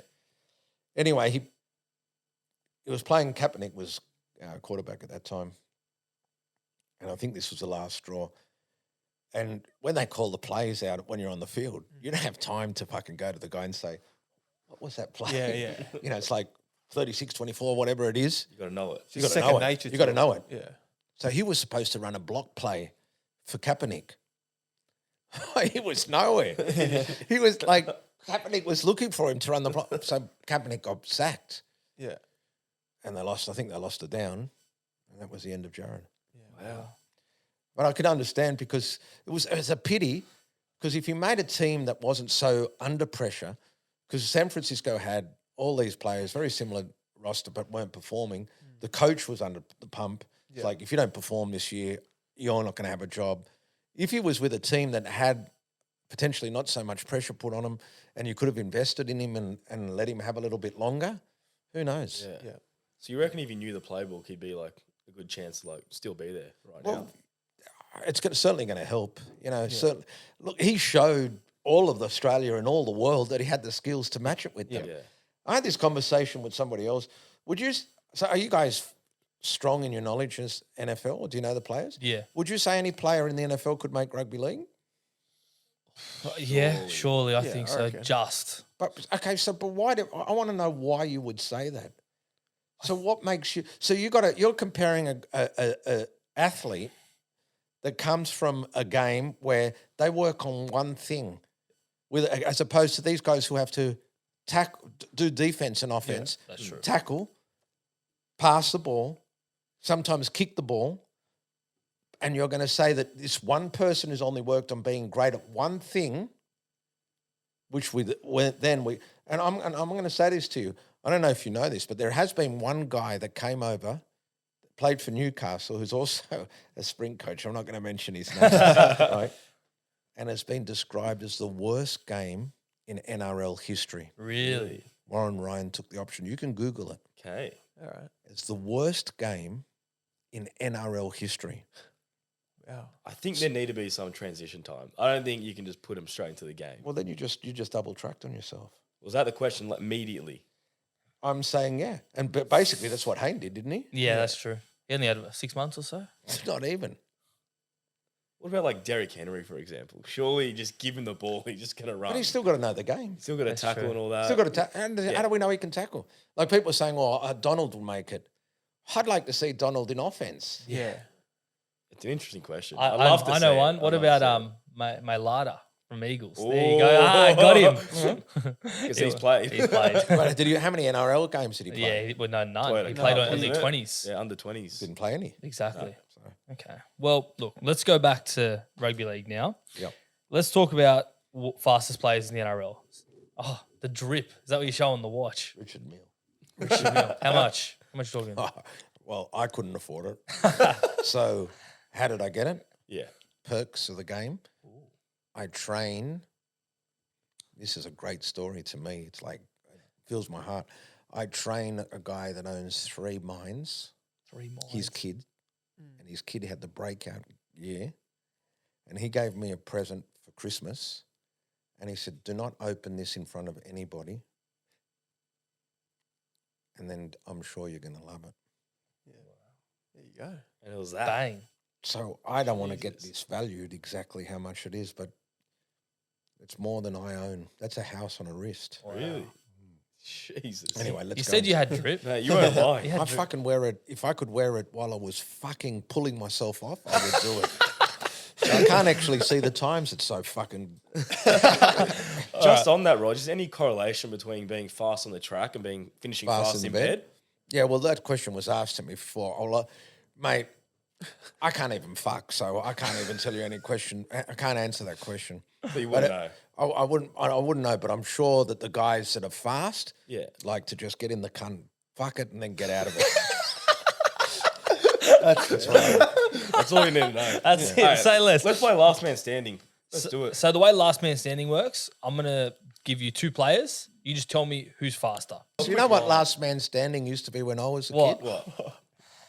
Anyway, he was playing, Kaepernick was quarterback at that time. And I think this was the last straw. And when they call the plays out when you're on the field, you don't have time to fucking go to the guy and say, what was that play? Yeah. You know, it's like 36-24, whatever it is. You got to know it. You got to Second know it. nature. You got to know it. Yeah. So he was supposed to run a block play for Kaepernick. He was nowhere. He was like, Kaepernick was looking for him to run the block. So Kaepernick got sacked. Yeah. And they lost, I think they lost it down. And that was the end of Jarryd. Wow. But I could understand because it was a pity because if you made a team that wasn't so under pressure, because San Francisco had all these players, very similar roster, but weren't performing. The coach was under the pump. It's like, if you don't perform this year, you're not going to have a job. If he was with a team that had potentially not so much pressure put on him and you could have invested in him and let him have a little bit longer, who knows? Yeah. So you reckon if he knew the playbook, he'd be like a good chance to like still be there right now? It's certainly going to help. You know, certainly. Look, he showed all of Australia and all the world that he had the skills to match it with them. Yeah. I had this conversation with somebody else. So are you guys strong in your knowledge as NFL, or do you know the players? Yeah. Would you say any player in the NFL could make rugby league? Yeah, surely. I think I so. reckon. Just. But okay, but why I want to know why you would say that. So what makes you? So you're comparing a athlete that comes from a game where they work on one thing, as opposed to these guys who have to do defense and offense, That's true. tackle, pass the ball, sometimes kick the ball, and you're going to say that this one person who's only worked on being great at one thing, which and I'm going to say this to you. I don't know if you know this, but there has been one guy that came over, played for Newcastle, who's also a sprint coach. I'm not going to mention his name, right? And it's been described as the worst game in NRL history. Really? Warren Ryan took the option. You can Google it. Okay. All right. It's the worst game in NRL history. Wow. I think there need to be some transition time. I don't think you can just put them straight into the game. Well, then you just double tracked on yourself. Was that the question? Like immediately. I'm saying yeah, but basically that's what Hayne did, didn't he? Yeah, that's true. He only had 6 months or so. Not even. What about like Derrick Henry, for example? Surely just give him the ball, he's just gonna run. But he's still got to know the game. Still got to That's tackle true. and all that. Still got to tackle. How do we know he can tackle? Like people are saying, "Oh, Donald will make it." I'd like to see Donald in offense. Yeah. It's an interesting question. I love to I see know it. one. What I'd love about to see my Lada from Eagles? it. There you go. I got him. Because he's played. He played. But how many NRL games did he play? Yeah, well, no, none. Played He a played on couple, early isn't it? 20s. Yeah, under 20s. Didn't play any. Exactly. So, Okay. Well, look, let's go back to rugby league now. Yep. Let's talk about fastest players in the NRL. Oh, the drip. Is that what you're showing the watch? Richard Mill. How much? How much talking? Well, I couldn't afford it. So how did I get it? Yeah. Perks of the game. I train. This is a great story to me. It's like, it fills my heart. I train a guy that owns 3 mines, 3 more. his kid, and his kid had the breakout year, and he gave me a present for Christmas, and he said, do not open this in front of anybody, and then I'm sure you're going to love it. There you go. And it was that. Bang. So I don't want to get Jesus. this valued exactly how much it is, but it's more than I own. That's a house on a wrist. Really? Jesus. Anyway, let's You go. said you had drip. No, you weren't lying. Yeah. I fucking wear it. If I could wear it while I was fucking pulling myself off, I would do it. So I can't actually see the times. It's so fucking. Just on that, Rog, is there any correlation between being fast on the track and finishing fast in bed? Yeah, well, that question was asked to me before. Mate, I can't even fuck, so I can't even tell you any question. I can't answer that question. But you wouldn't know. I wouldn't know, but I'm sure that the guys that are fast, Yeah. like to just get in the cunt, fuck it, and then get out of it. That's right. That's all you need to know. That's it. Alright, Say less. Let's play Last Man Standing. Let's do it. So the way last man standing works, I'm going to give you 2 players. You just tell me who's faster. So you know what last man standing used to be when I was a What? kid? What?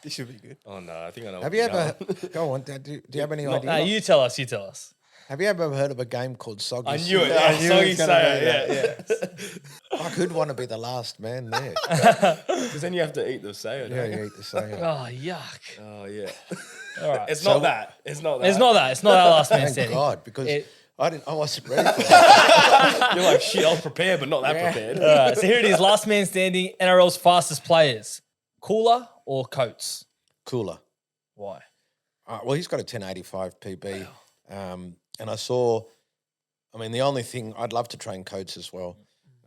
This should be good. Oh, no. I think I know. Have what you you're ever? going. Go on. Do you have any idea? No, you tell us. You tell us. Have you ever heard of a game called Soggy? I knew it. Soup? I saw it you was gonna say be it. Yeah, I could want to be the last man there. Because then you have to eat the sayo. Yeah, you eat the same. Oh, yuck. Oh, yeah. All right. It's not that. It's not that. It's not that. It's not our last man Thank standing. God, because It- I wasn't ready for that. You're like, shit, I was prepared, but not that prepared. All right. So here it is. Last man standing. NRL's fastest players. Cooler or Coates? Cooler. Why? Well, he's got a 1085 PB. And I saw, the only thing, I'd love to train Coates as well.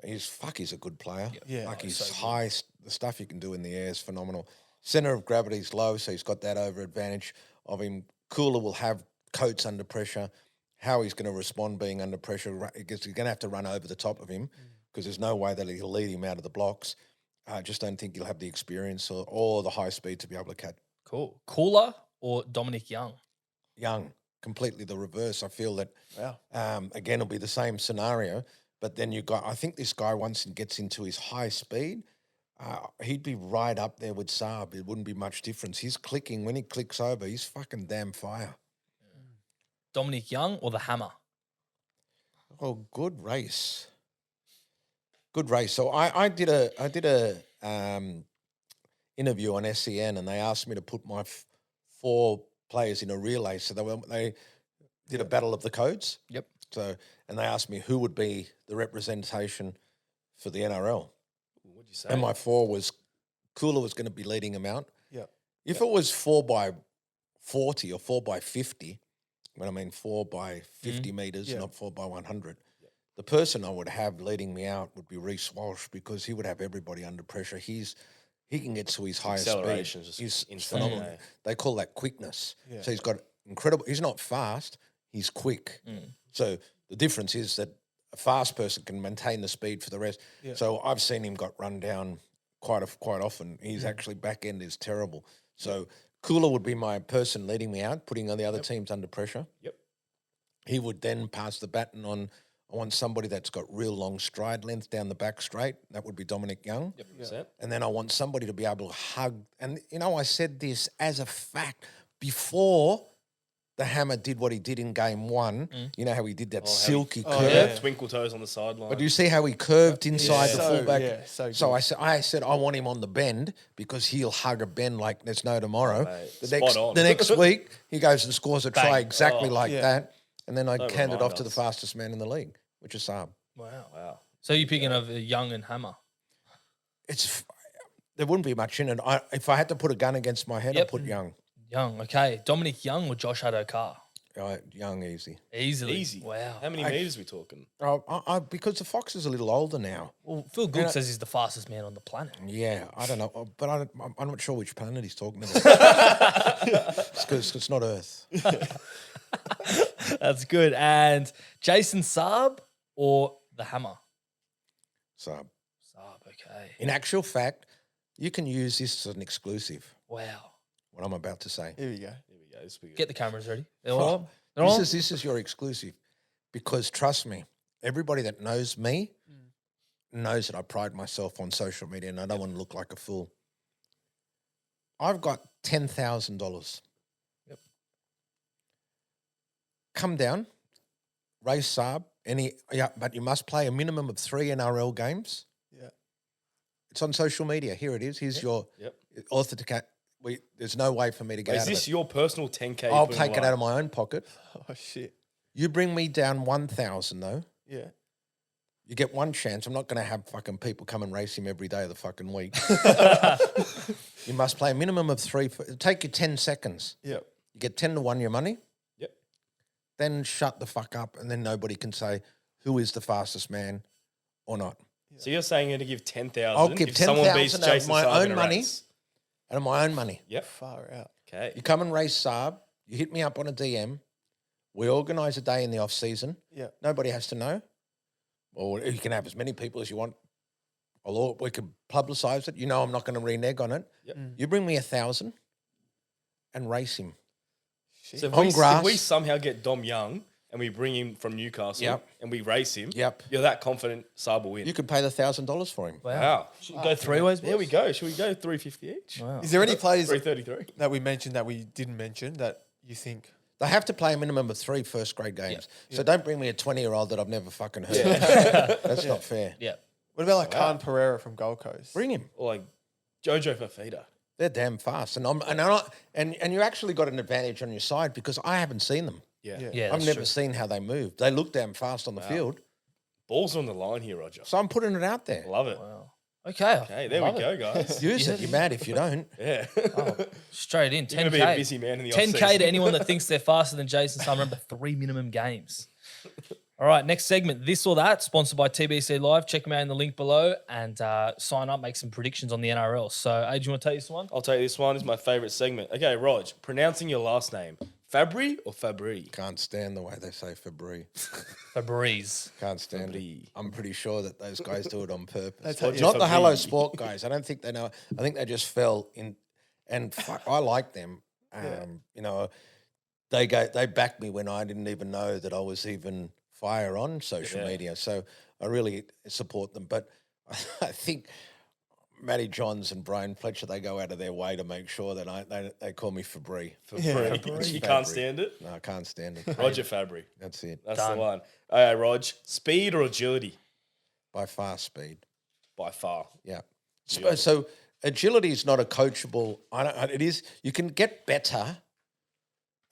He's a good player. Yeah. Like he's so good. high, the stuff you can do in the air is phenomenal. Centre of gravity's low, so he's got that over advantage of him. Cooler will have Coates under pressure. How he's going to respond being under pressure, he's going to have to run over the top of him because there's no way that he'll lead him out of the blocks. I just don't think he'll have the experience or the high speed to be able to catch. Cool. Cooler or Dominic Young? Young, completely the reverse. I feel that, Wow. again, it'll be the same scenario, but then I think this guy, once he gets into his high speed, he'd be right up there with Saab. It wouldn't be much difference. He's clicking. When he clicks over, he's fucking damn fire. Dominic Young or the Hammer? Oh, good race. Good race. So I did a interview on SEN, and they asked me to put my 4 players in a relay. So they did a battle of the codes. Yep. So, and they asked me who would be the representation for the NRL. What'd you say? And my 4 was Cooler was going to be leading them out. Yeah. If it was 4x40 or 4x50, when I mean 4x50 meters, Yeah. not 4x100, the person I would have leading me out would be Reece Walsh because he would have everybody under pressure. He's he can get to his highest Acceleration speed. is He's just insane, phenomenal. eh? They call that quickness. Yeah. So he's got incredible. He's not fast. He's quick. So the difference is that a fast person can maintain the speed for the rest. Yeah. So I've seen him got run down quite often. He's actually back end is terrible. So Cooler would be my person leading me out, putting on the other teams under pressure. Yep. He would then pass the baton on. I want somebody that's got real long stride length down the back straight. That would be Dominic Young. Yep. Percent. And then I want somebody to be able to hug. And, I said this as a fact before the Hammer did what he did in game one. You know how he did that silky curve? Yeah. Twinkle toes on the sideline. But do you see how he curved inside the So, fullback? yeah, so So good. I said I want him on the bend because he'll hug a bend like there's no tomorrow. mate, the spot next on. the next week he goes and scores a try Bang. exactly like yeah. that, and then I Don't hand it remind off to the us. fastest man in the league, which is Saab. Wow. So you're picking of Young and Hammer. There wouldn't be much in it. If I had to put a gun against my head, Yep. I'd put Young. Young, okay. Dominic Young or Josh Addo-Carr? Young easy. Easily. Easy. Wow. How many meters we talking? Because the Fox is a litlittle older now. Well, Phil Good says he's the fastest man on the planet. Yeah, I don't know, but I'm not sure which planet he's talking about. It's 'cause it's not Earth. That's good. And Jason Saab or the Hammer? So, Saab, okay. in actual fact, you can use this as an exclusive. Wow. What I'm about to say. Here we go. Here we go. This will be good. Get the cameras ready. They're Oh, all They're on? This is your exclusive, because trust me, everybody that knows me knows that I pride myself on social media, and I don't want to look like a fool. I've got $10,000. Yep. Come down, race Saab, but you must play a minimum of 3 NRL games. Yeah. It's on social media. Here it is. Here's your Yep. authenticate. There's no way for me to get Is out of this it. your personal 10K? I'll take it out of my own pocket. Oh shit. You bring me down 1,000 though. Yeah. You get one chance. I'm not going to have fucking people come and race him every day of the fucking week. You must play a minimum of 3. It'll take you 10 seconds. Yep. You get 10 to 1 your money. Yep. Then shut the fuck up, and then nobody can say who is the fastest man or not. So you're saying you're going to give 10,000 I'll give if someone beats 10,000 out of Jason my Saab own in a money. race? Out of my own money. Yep. Far out. Okay. You come and race Saab. You hit me up on a DM. We organise a day in the off season. Yeah. Nobody has to know. Or you can have as many people as you want. Or we could publicise it. I'm not going to renege on it. Yep. You bring me 1,000 and race him. Shit. So if On grass. if we somehow get Dom Young and we bring him from Newcastle Yep. and we race him, Yep. you're that confident Saab will win. You could pay the $1,000 for him. Wow. Should we go 3 ways? There we go. Should we go 350 each? Wow. Is there any players 333. that we mentioned that we didn't mention that you think? They have to play a minimum of 3 first grade games. So don't bring me a 20-year-old that I've never fucking heard of. That's not fair. Yeah. What about like Khan Pereira from Gold Coast? Bring him. Or like Jojo Fafita. They're damn fast. And you actually got an advantage on your side because I haven't seen them. Yeah. Yeah. Yeah, I've that's never true. seen how they move. They look damn fast on the field. Balls on the line here, Roger. So I'm putting it out there. Love it. Wow. Okay. Okay, there we Love go, it. guys. Use it. You're mad if you don't. Yeah. Straight in. 10K. You're going to be a busy man in the 10K off-season. to anyone that thinks they're faster than Jason. So remember 3 minimum games. All right, next segment, This or That, sponsored by TBC Live. Check them out in the link below and sign up, make some predictions on the NRL. So, Ade, do you want to take this one? I'll tell you this one. This is my favourite segment. Okay, Rog, pronouncing your last name. Fabri or Fabri? Can't stand the way they say Fabri. Fabrice. Can't stand Fabri. it. I'm pretty sure that those guys do it on purpose. That's how- Not the Fabri. Hello Sport guys. I don't think they know. I think they just fell in. And fuck, I like them. They backed me when I didn't even know that I was even fire on social media. So I really support them. But I think Matty Johns and Brian Fletcher, they go out of their way to make sure that they call me Fabri. Yeah, You can't stand it? No, I can't stand it. Roger Fabri. That's it. That's Done. the one. All right, Rog, speed or agility? By far speed. By far. Yeah. So agility is not a coachable. It is. You can get better,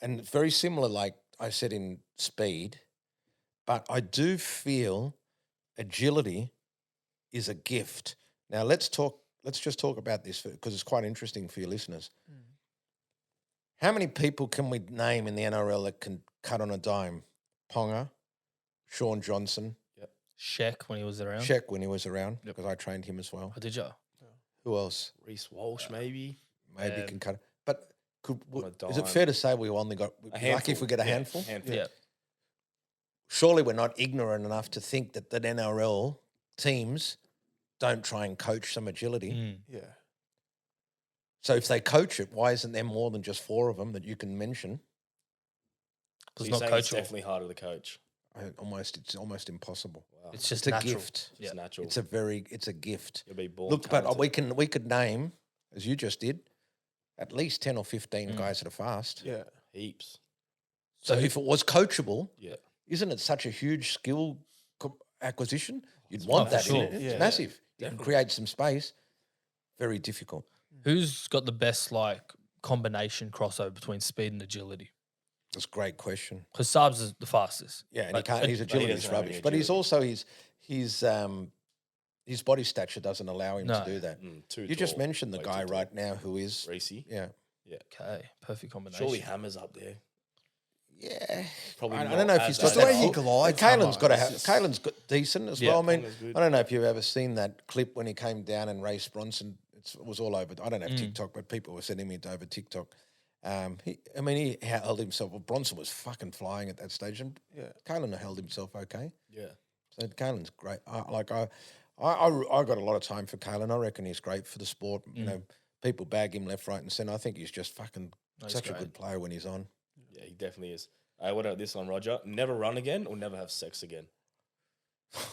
and very similar, like I said in speed. But I do feel agility is a gift. Now let's just talk about this because it's quite interesting for your listeners. How many people can we name in the NRL that can cut on a dime? Ponga, Sean Johnson, Sheck when he was around. Sheck when he was around because I trained him as well. Oh, did you? Who else? Reece Walsh, maybe. Maybe can cut it. But On a is it dime. fair to say we only got we'd be lucky if we get a handful? Yeah. Surely we're not ignorant enough to think that the NRL teams don't try and coach some agility. Yeah. So if they coach it, why isn't there more than just 4 of them that you can mention? Because You're not saying it's coachable. definitely harder to coach. It's almost impossible. Wow. It's just It's a natural. gift. Yeah. It's natural. It's a gift. You'll be born Look, but talented. we could name, as you just did, at least 10 or 15 guys that are fast. Yeah. Heaps. So if it was coachable, Yeah. isn't it such a huge skill acquisition? You'd want for that. sure. In it. Yeah. It's massive. You can create some space. Very difficult. Who's got the best combination crossover between speed and agility? That's a great question. Because Saab's is the fastest. Yeah, and Like, his agility is doesn't have any rubbish. But he's agility. also his body stature doesn't allow him No. to do that. Too You just tall. mentioned the Way guy too tall. right now who is Reece. yeah. Okay, perfect combination. Surely Hammer's up there. Yeah, Probably I not don't know if as he's bad. got the way that. he glides, Kalen's got Hammer, it's just- Kalen's got decent as Yeah, well. I mean, Kalen's good. I don't know if you've ever seen that clip when he came down and raced Bronson. It was all over. I don't have TikTok, but people were sending me it over TikTok. He held himself. Well, Bronson was fucking flying at that stage, and Kalen held himself okay. Yeah. So Kalen's great. I got a lot of time for Kalen. I reckon he's great for the sport. You know, people bag him left, right, and centre. I think he's just fucking he's such a great. good player when he's on. Yeah, he definitely is. What about this one, Roger? Never run again or never have sex again?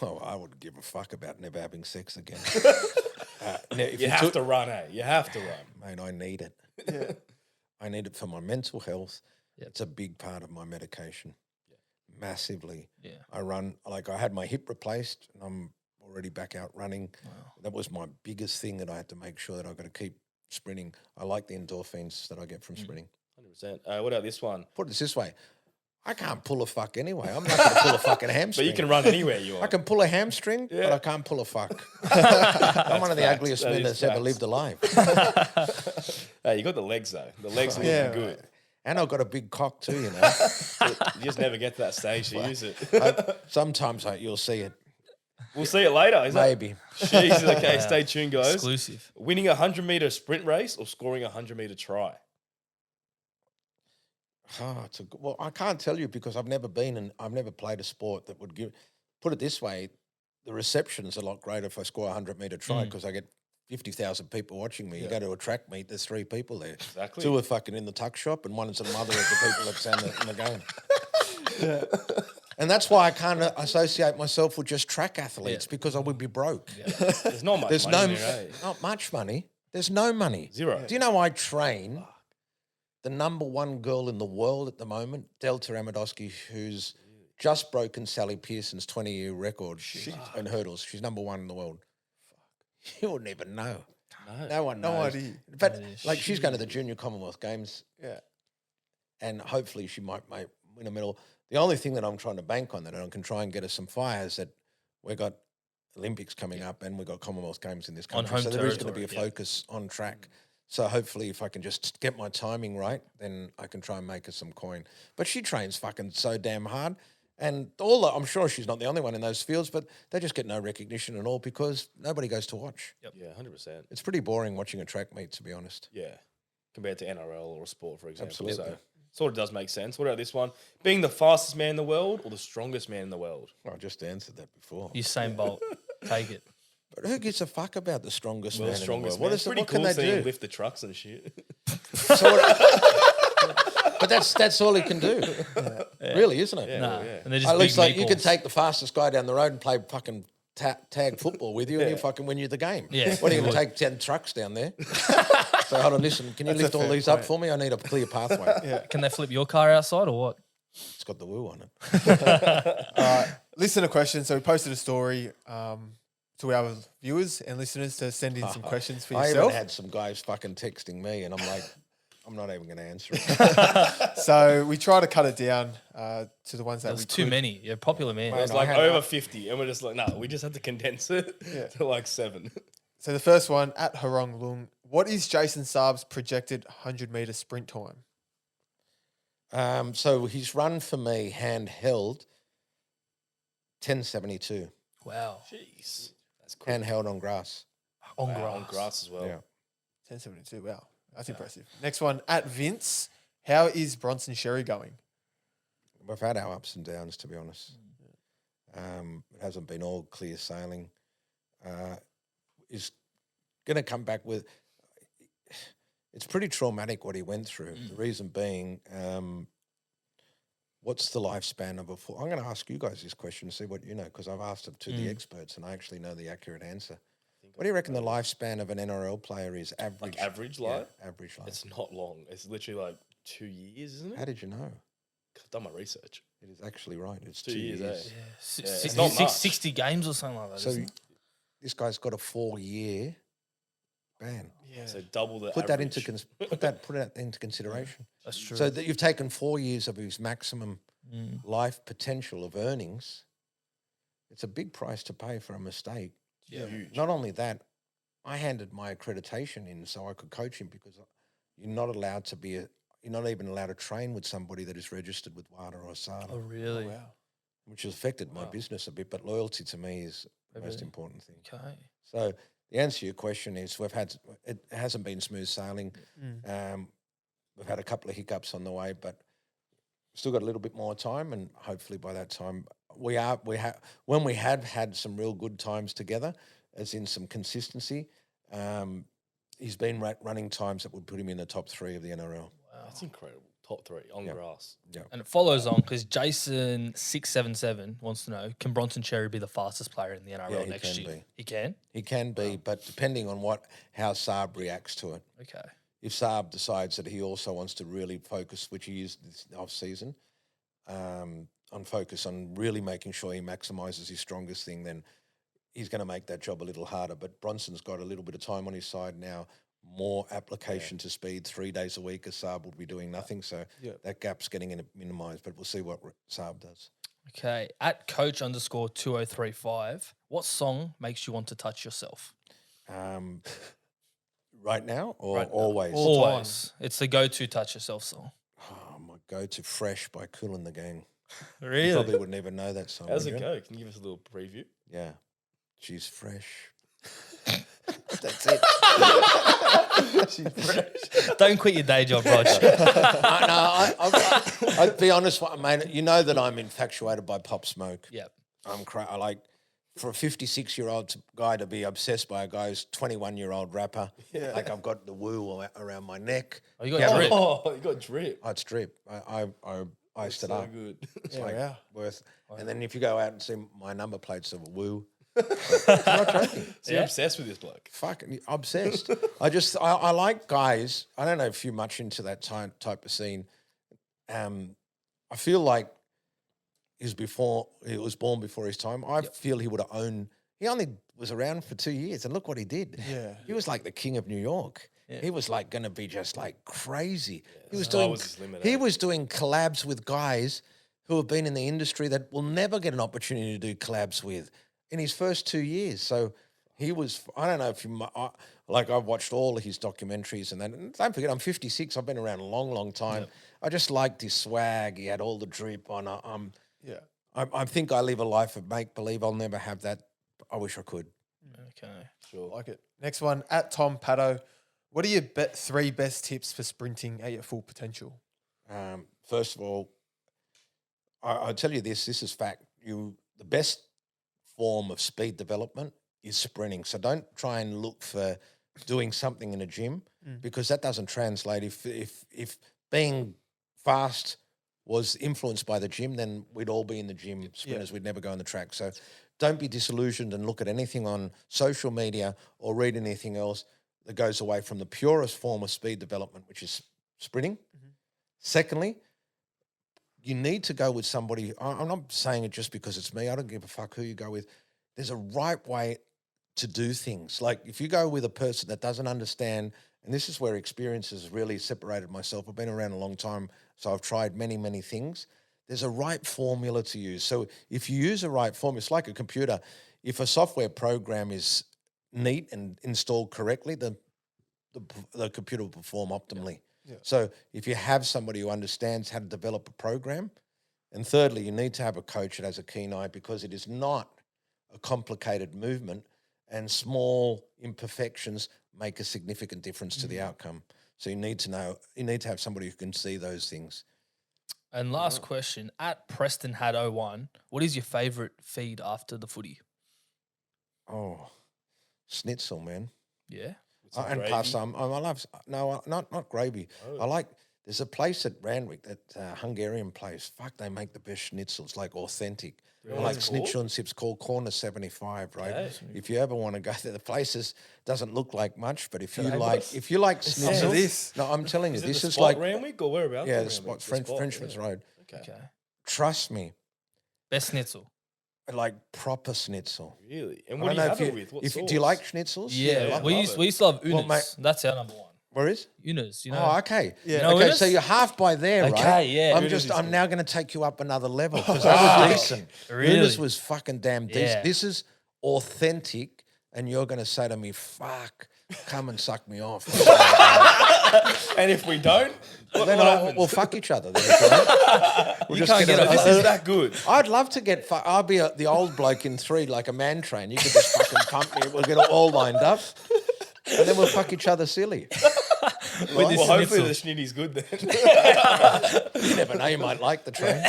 Oh, I wouldn't give a fuck about never having sex again. You have to run, eh? You have to run. Mate, I need it. Yeah. I need it for my mental health. Yep. It's a big part of my medication. Massively. Yeah. I run, I had my hip replaced and I'm already back out running. That was my biggest thing that I had to make sure that I've got to keep sprinting. I like the endorphins that I get from sprinting. 100%. What about this one? Put it this way, I can't pull a fuck anyway. I'm not going to pull a fucking But hamstring. you can run anywhere you I want. can pull a hamstring, but I can't pull a fuck. I'm one of the facts. ugliest That men is that's ever facts. lived alive. Hey, you got the legs, though. The legs are Yeah. looking good. And I've got a big cock too, you know. You just never get to that stage to use it. Sometimes you'll see it. We'll see it later. Is Maybe. That? Jesus, okay, stay tuned, guys. Exclusive. Winning a 100-meter sprint race or scoring a 100-meter try? Well, I can't tell you because I've never been and I've never played a sport that would give. Put it this way, the reception's a lot greater if I score a 100-meter try because I get 50,000 people watching me. You go to a track meet, there's 3 people there. Exactly. 2 are fucking in the tuck shop and one is the mother of the people that's in the game. And that's why I can't associate myself with just track athletes because I would be broke. There's not much There's money there, eh? not much money. There's no money. Zero. Do you know I train the number 1 girl in the world at the moment, Delta Amidowski, who's just broken Sally Pearson's 20-year record in hurdles. She's number 1 in the world. You wouldn't even know. No one knows. idea. But she's going to the Junior Commonwealth Games, Yeah. and hopefully she might win a medal. The only thing that I'm trying to bank on that I can try and get us some fire is that we've got Olympics coming up and we've got Commonwealth Games in this On country. home So there is going to be a territory, focus on track. So hopefully if I can just get my timing right, then I can try and make her some coin. But she trains fucking so damn hard. And I'm sure she's not the only one in those fields, but they just get no recognition at all because nobody goes to watch. Yeah, 100%. It's pretty boring watching a track meet, to be honest. Yeah, compared to NRL or a sport, for example. Absolutely. So sort of does make sense. What about this one? Being the fastest man in the world or the strongest man in the world? I just answered that before. Usain Bolt. Take it. But who gives a fuck about the strongest Well, man the strongest in man. the world? It's pretty What cool can they seeing him do? lift the trucks and shit. So but that's all he can do, really, isn't it? Nah. yeah. And they're just At least big you could meatballs. take the fastest guy down the road and play fucking tag football with you, and he'll fucking win you the game. Yeah, What are you going he to take 10 trucks down there? So hold on, listen. Can you lift all fair these up point. for me? I need a clear pathway. Can they flip your car outside or what? It's got the woo on it. All right. Listener question. So we posted a story to our viewers and listeners to send in some questions for I even yourself. had some guys fucking texting me, and I'm like, I'm not even going to answer it. So we try to cut it down to the ones that There's we too could. many. You're a popular man. It was I like had- over 50, and we're just like, no, we just had to condense it to like 7. So the first one, at Harong Lung, what is Jason Saab's projected 100-meter sprint time? So he's run for me handheld 10.72, Wow. Jeez. That's cool. handheld on grass. On Wow, grass. on grass as well. Yeah. 10.72. Wow, that's impressive. Next one at Vince. How is Bronson Xerri going? We've had our ups and downs, to be honest. It hasn't been all clear sailing. He's going to come back with... It's pretty traumatic what he went through. The reason being, what's the lifespan of a full... I'm going to ask you guys this question to see what you know, because I've asked it to the experts and I actually know the accurate answer. What do you reckon the lifespan of an NRL player is average? Like average life? Yeah, average life. It's not long. It's literally like 2 years, isn't it? How did you know? I've done my research. It is actually right. It's 2 2 years, years. eh? It's not much. 60 games or something like that. So isn't it? this guy's got a 4-year ban. Yeah. So double the Put average. that into consideration. That's true. So that you've taken 4 years of his maximum life potential of earnings. It's a big price to pay for a mistake. Yeah. Huge. Not only that, I handed my accreditation in so I could coach him because you're not allowed to you're not even allowed to train with somebody that is registered with WADA or SADA, Oh, really? Wow. which has affected my business a bit. But loyalty to me is the most important thing. Okay. So the answer to your question is it hasn't been smooth sailing. We've had a couple of hiccups on the way, but still got a little bit more time, and hopefully by that time when we have had some real good times together, as in some consistency, he's been running times that would put him in the top 3 of the NRL. That's incredible. Top 3 on grass. Yeah. And it follows on because Jason 677 wants to know: can Bronson Xerri be the fastest player in the NRL Yeah, he next can year? be. He can. He can be, but depending on how Saab reacts to it. Okay. If Saab decides that he also wants to really focus, which he is this off-season, on focus on really making sure he maximises his strongest thing, then he's going to make that job a little harder. But Bronson's got a little bit of time on his side now, more application to speed 3 days a week, as Saab will be doing nothing. So that gap's getting minimised, but we'll see what Saab does. Okay. At coach_2035, what song makes you want to touch yourself? Right now or Right now. always? Always. It's the go-to touch yourself song. Oh, my go-to Fresh by Kool and the Gang. You Really? probably wouldn't even know that song. How's would it you? go? Can you give us a little preview? Yeah. She's fresh. That's it. Don't quit your day job, Rog. I'll be honest, mate. You know that I'm infatuated by Pop Smoke. Yep. I like for a 56-year-old guy to be obsessed by a guy's 21-year-old rapper. Like I've got the woo around my neck. Oh, you got drip. Oh, you got drip. Oh, it's drip. I iced it So up. good. It's Yeah, like wow. worth. And then if you go out and see my number plates of a woo, So you're obsessed with this bloke. fucking obsessed. I like guys. I don't know if you're much into that type of scene. I feel like he was born before his time. I feel he would have owned. He only was around for 2 years, and look what he did. Yeah. He was like the king of New York. He was like going to be just like crazy. He was Sky doing. was his limit, He eh? was doing collabs with guys who have been in the industry that will never get an opportunity to do collabs with in his first 2 years. So he was. I don't know if you like. I've watched all of his documentaries, and then and don't forget, I'm 56. I've been around a long, long time. I just liked his swag. He had all the drip on. Yeah. I think I live a life of make believe. I'll never have that. I wish I could. Okay. Sure. Like it. Next one at Tom Paddo. What are your 3 best tips for sprinting at your full potential? First of all, I'll tell you this is fact. The best form of speed development is sprinting. So don't try and look for doing something in a gym because that doesn't translate. If being fast was influenced by the gym, then we'd all be in the gym sprinters. We'd never go on the track. So don't be disillusioned and look at anything on social media or read anything else that goes away from the purest form of speed development, which is sprinting. Secondly, you need to go with somebody. I'm not saying it just because it's me. I don't give a fuck who you go with. There's a right way to do things. Like if you go with a person that doesn't understand, and this is where experience has really separated myself. I've been around a long time, so I've tried many, many things. There's a right formula to use. So if you use a right formula, it's like a computer. If a software program is neat and installed correctly, the computer will perform optimally. Yeah. So if you have somebody who understands how to develop a program, and thirdly, you need to have a coach that has a keen eye because it is not a complicated movement. and small imperfections make a significant difference to the outcome. So you need to have somebody who can see those things. And last question, at Preston had 01, what is your favourite feed after the footy? Oh, schnitzel, man. Yeah. And gravy? plus, I love not gravy. I like. There's a place at Randwick, that Hungarian place. Fuck, they make the best schnitzels, like authentic. I like schnitzel and sips called Corner 75, right? Okay. If you ever want to go there, the place doesn't look like much, but if you name like, us? if you like schnitzel, this. no, I'm telling you, Is it this the is spot like Randwick or whereabouts? the in spot Randwick? Frenchman's Road. Okay. Okay. Trust me, Best schnitzel. like proper schnitzel. Really? And I what do don't you know have it with? What do you sauce? like schnitzels? Yeah. I we love used it. to love Unas. Well, mate- That's our number one. Where is? Unas, you know. Oh, okay. Yeah. You know Okay, Unas? so you're half by there, right? Okay, yeah. Unas is I'm good. now going to take you up another level because they were decent. Really? Unas was fucking damn decent. Yeah. This is authentic, and you're going to say to me, "Fuck, come and suck me off." And if we don't, what Then happens? we'll fuck each other. Then, okay? We'll You can't get a- This is that good. I'd love to get. I'll be the old bloke in 3, like a man train. You could just fucking pump me. We'll get it all lined up, and then we'll fuck each other silly. With this Well, hopefully schnitzel. the schnitty's good then. You never know. You might like the train.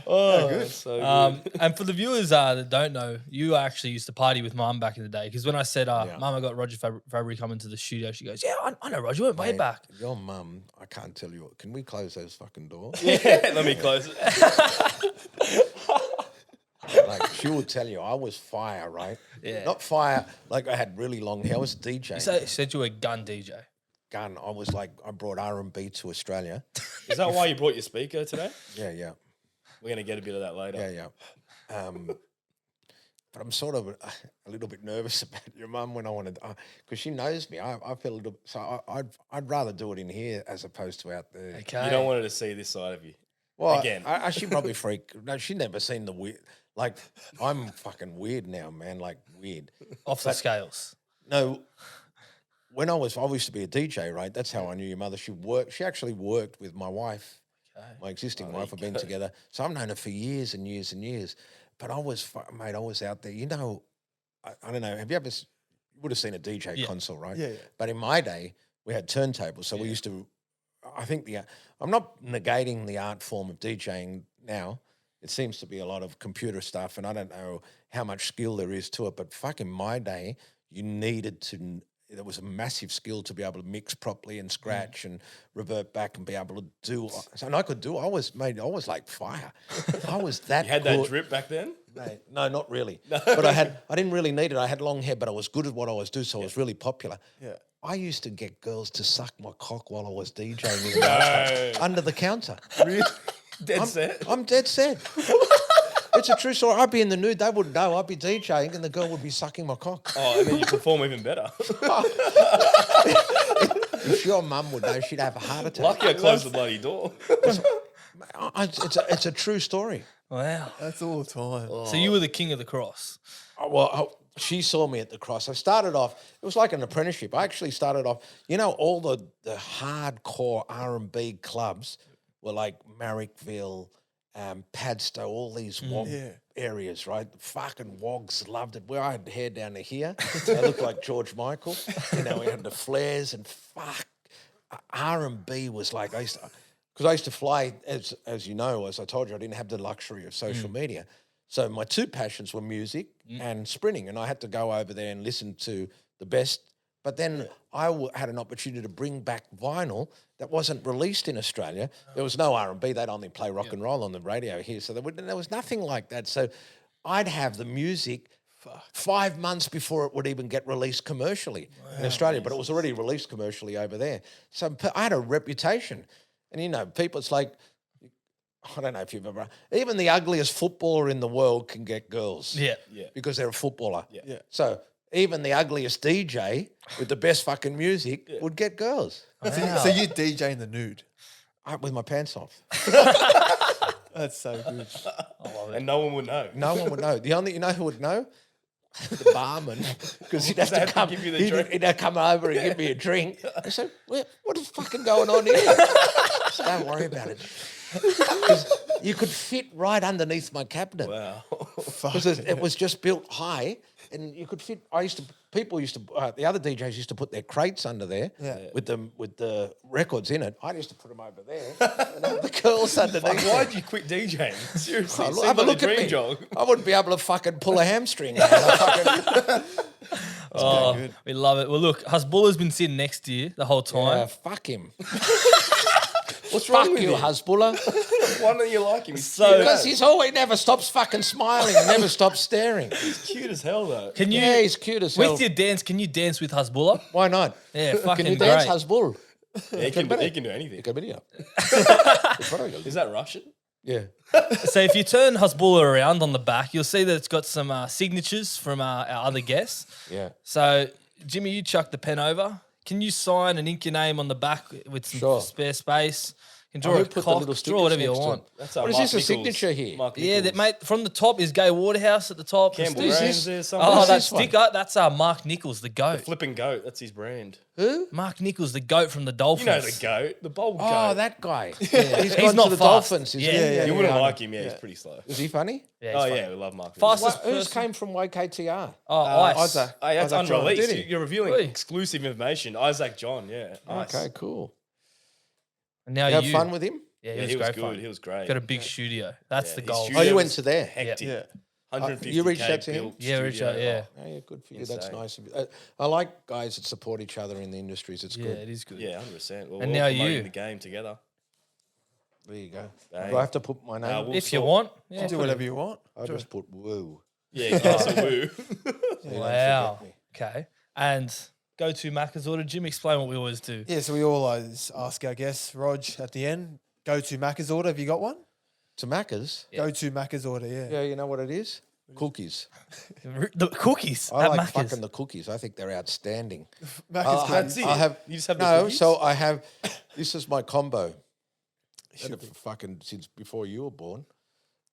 Good. So good. And for the viewers that don't know, you actually used to party with Mum back in the day. Because when I said, Mum, I got Roger Fabri coming to the studio, she goes, yeah, I know Roger, went way Mate, back. Your mum, I can't tell you. Can we close those fucking doors? Let me close it. Like, she would tell you, I was fire, right? Yeah. Not fire, like I had really long hair. I was DJ. She said you were a gun DJ. Gun. I was like, I brought R&B to Australia. Is that why you brought your speaker today? Yeah. We're going to get a bit of that later. Yeah. But I'm sort of a little bit nervous about your mum when I wanted, because she knows me. I feel a little, so I'd rather do it in here as opposed to out there. Okay. You don't want her to see this side of you. Well, Again. I she probably freak. No, she never seen the weird. Like, I'm fucking weird now, man. Like, weird. Off the scales. No, when I used to be a DJ, right? That's how I knew your mother. She actually worked with my wife, my existing wife. I've been together. So I've known her for years and years and years. But I was out there. You know, I don't know. Have you ever, you would have seen a DJ console, right? Yeah. But in my day, we had turntables. So we used to, I think I'm not negating the art form of DJing now. It seems to be a lot of computer stuff, and I don't know how much skill there is to it. But fuck, in my day, you needed to. There was a massive skill to be able to mix properly and scratch and revert back and be able to do. And I could do. I was like fire. I was that. You had good. that drip back then? Mate, no, not really. But I didn't really need it. I had long hair, but I was good at what I was doing, so I was really popular. Yeah. I used to get girls to suck my cock while I was DJing in the nightclub, under the counter. Dead set. I'm dead set. It's a true story. I'd be in the nude, they wouldn't know. I'd be DJing and the girl would be sucking my cock. Oh, and then you perform even better. If your mum would know, she'd have a heart attack. Lucky I closed the bloody door. It's a true story. Wow. That's all the time. So you were the king of the cross. She saw me at the cross. I started off, it was like an apprenticeship. I actually started off, all the hardcore R&B clubs were like Marrickville, Padstow, all these wog areas, right? The fucking wogs loved it. Where I had hair down to here, I looked like George Michael. We had the flares and fuck. R&B was like, because I used to fly, as you know, as I told you, I didn't have the luxury of social media. So my two passions were music and sprinting, and I had to go over there and listen to the best. But then I had an opportunity to bring back vinyl that wasn't released in Australia. There was no R&B. They'd only play rock and roll on the radio here. So there was nothing like that. So I'd have the music 5 months before it would even get released commercially in Australia, but it was already released commercially over there. So I had a reputation. And, people, it's like, I don't know if you've ever, even the ugliest footballer in the world can get girls. Yeah. Because they're a footballer. Yeah. So even the ugliest DJ with the best fucking music would get girls. So you DJ in the nude. With my pants off. That's so good. And no one would know. No one would know. You know who would know? The barman, because he'd have They to have to come. give you the drink. He'd have to come over and give me a drink. I said, "What is fucking going on here?" So don't worry about it. 'Cause you could fit right underneath my cabinet. Wow. Because it was just built high, and you could fit. People used to, the other DJs used to put their crates under there with the records in it. I used to put them over there and have the curls underneath. Why did you quit DJing? Seriously, it seemed Have a like look a at dream me. job. I wouldn't be able to fucking pull a hamstring. Out. We love it. Well, look, Hasbullah's been sitting next to you the whole time. Fuck him. What's wrong Fuck with you, him? Hasbullah. Why don't you like him? He's So- Because he never stops fucking smiling and never stops staring. cute as hell, though. Can you, Yeah, he's cute as hell. with your dance, can you dance with Hasbullah? Why not? Yeah, fucking Can you dance, great. Hasbull? Yeah, he can do anything. Is that Russian? Yeah. So if you turn Hasbullah around on the back, you'll see that it's got some signatures from our other guests. Yeah. So, Jimmy, you chuck the pen over. Can you sign and ink your name on the back with some Sure. spare space? You can Oh, draw who a put the cock, little draw whatever you stickers next to want. it? That's What is Mark this, a Nichols. signature here? Mark Yeah, Nichols. that mate from the top is Gay Waterhouse at the top. Campbell Who's Graham's this? there somewhere. Oh, Who's that this one? sticker, that's Mark Nichols, the goat. Flipping goat. That's his brand. Who? Mark Nichols, the goat from the You Dolphins. know the goat, the bold Oh, goat. that guy. Yeah, he's gone not to the fast. Dolphins. Is Yeah, he? yeah, You wouldn't like him. Yeah, he's pretty slow. Is he funny? Yeah, Oh he's yeah, fun. we love Mark. Fastest Who's person. came from YKTR? Oh, Ice. Isaac. Hey, that's Isaac John. unreleased. Did he? You're revealing Really? exclusive information. Isaac John, yeah. Nice. Okay, cool. And now You have you. fun with him? Yeah, Yeah, he he was was great good. fun. He was great. Got a big studio. That's Yeah, the his goal. studio Oh, you went was to there? Hectic. Yeah. 150. You reached out to him? Yeah, reached out, yeah. Yeah, good for you. That's Insane. nice of you. I like guys that support each other in the industries. It's Yeah, good. it is good. Yeah, 100%. Well, And we're now all promoting you. the game together. There you go. Hey. Do I have to put my name? we'll If you sort- want. Yeah. Do whatever you want. I just put woo. Yeah, that's a woo. Wow. forget me. Okay. And go to Maccas Order. Jim, explain what we always do. Yeah, so we always ask our guests, Rog, at the end, go to Macca's Order. Have you got one? To Macca's? Go to Macca's Order, yeah. Yeah, you know what it is? Cookies. The cookies I at like Maccas. fucking the cookies. I think they're outstanding. Macca's That's it. I have You just have the no. cookies? So I have. This is my combo. Had it fucking since before you were born.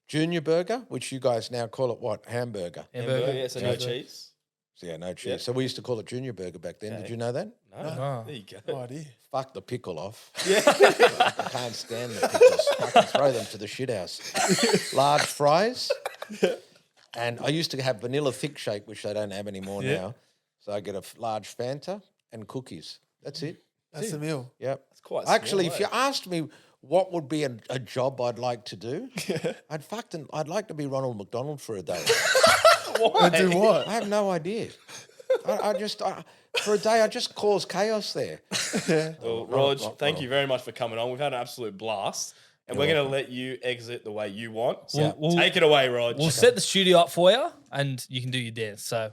Junior burger, which you guys now call it what? Hamburger. Hamburger. Yeah, so no cheese. So, yeah, no cheese. Yeah. So we used to call it junior burger back then. Okay. Did you know that? No. Oh. There you go. No idea. Fuck the pickle off. Yeah. I can't stand the pickles. I can throw them to the shit house. Large fries. And I used to have vanilla thick shake, which they don't have anymore now. So I get a large Fanta and cookies. That's it. That's the meal. Yep. It's quite Actually, small, if you asked me what would be a job I'd like to do, I'd like to be Ronald McDonald for a day. And do what? I have no idea. For a day, I just cause chaos there. Well, Rog, thank you very much for coming on. We've had an absolute blast. And we're going to let you exit the way you want. So We'll- take it away, Rog. We'll set the studio up for you and you can do your dance. So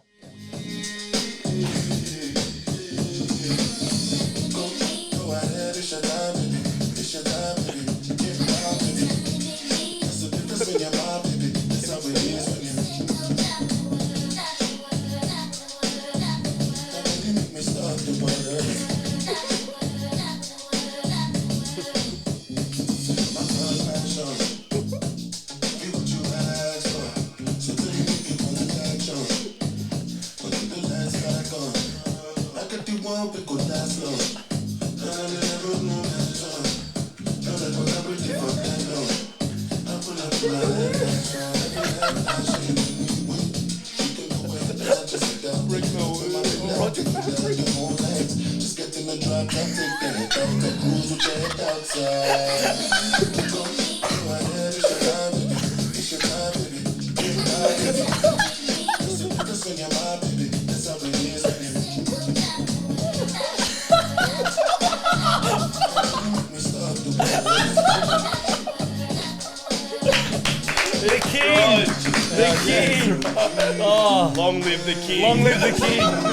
The king! The king! Long live the king! long live the king.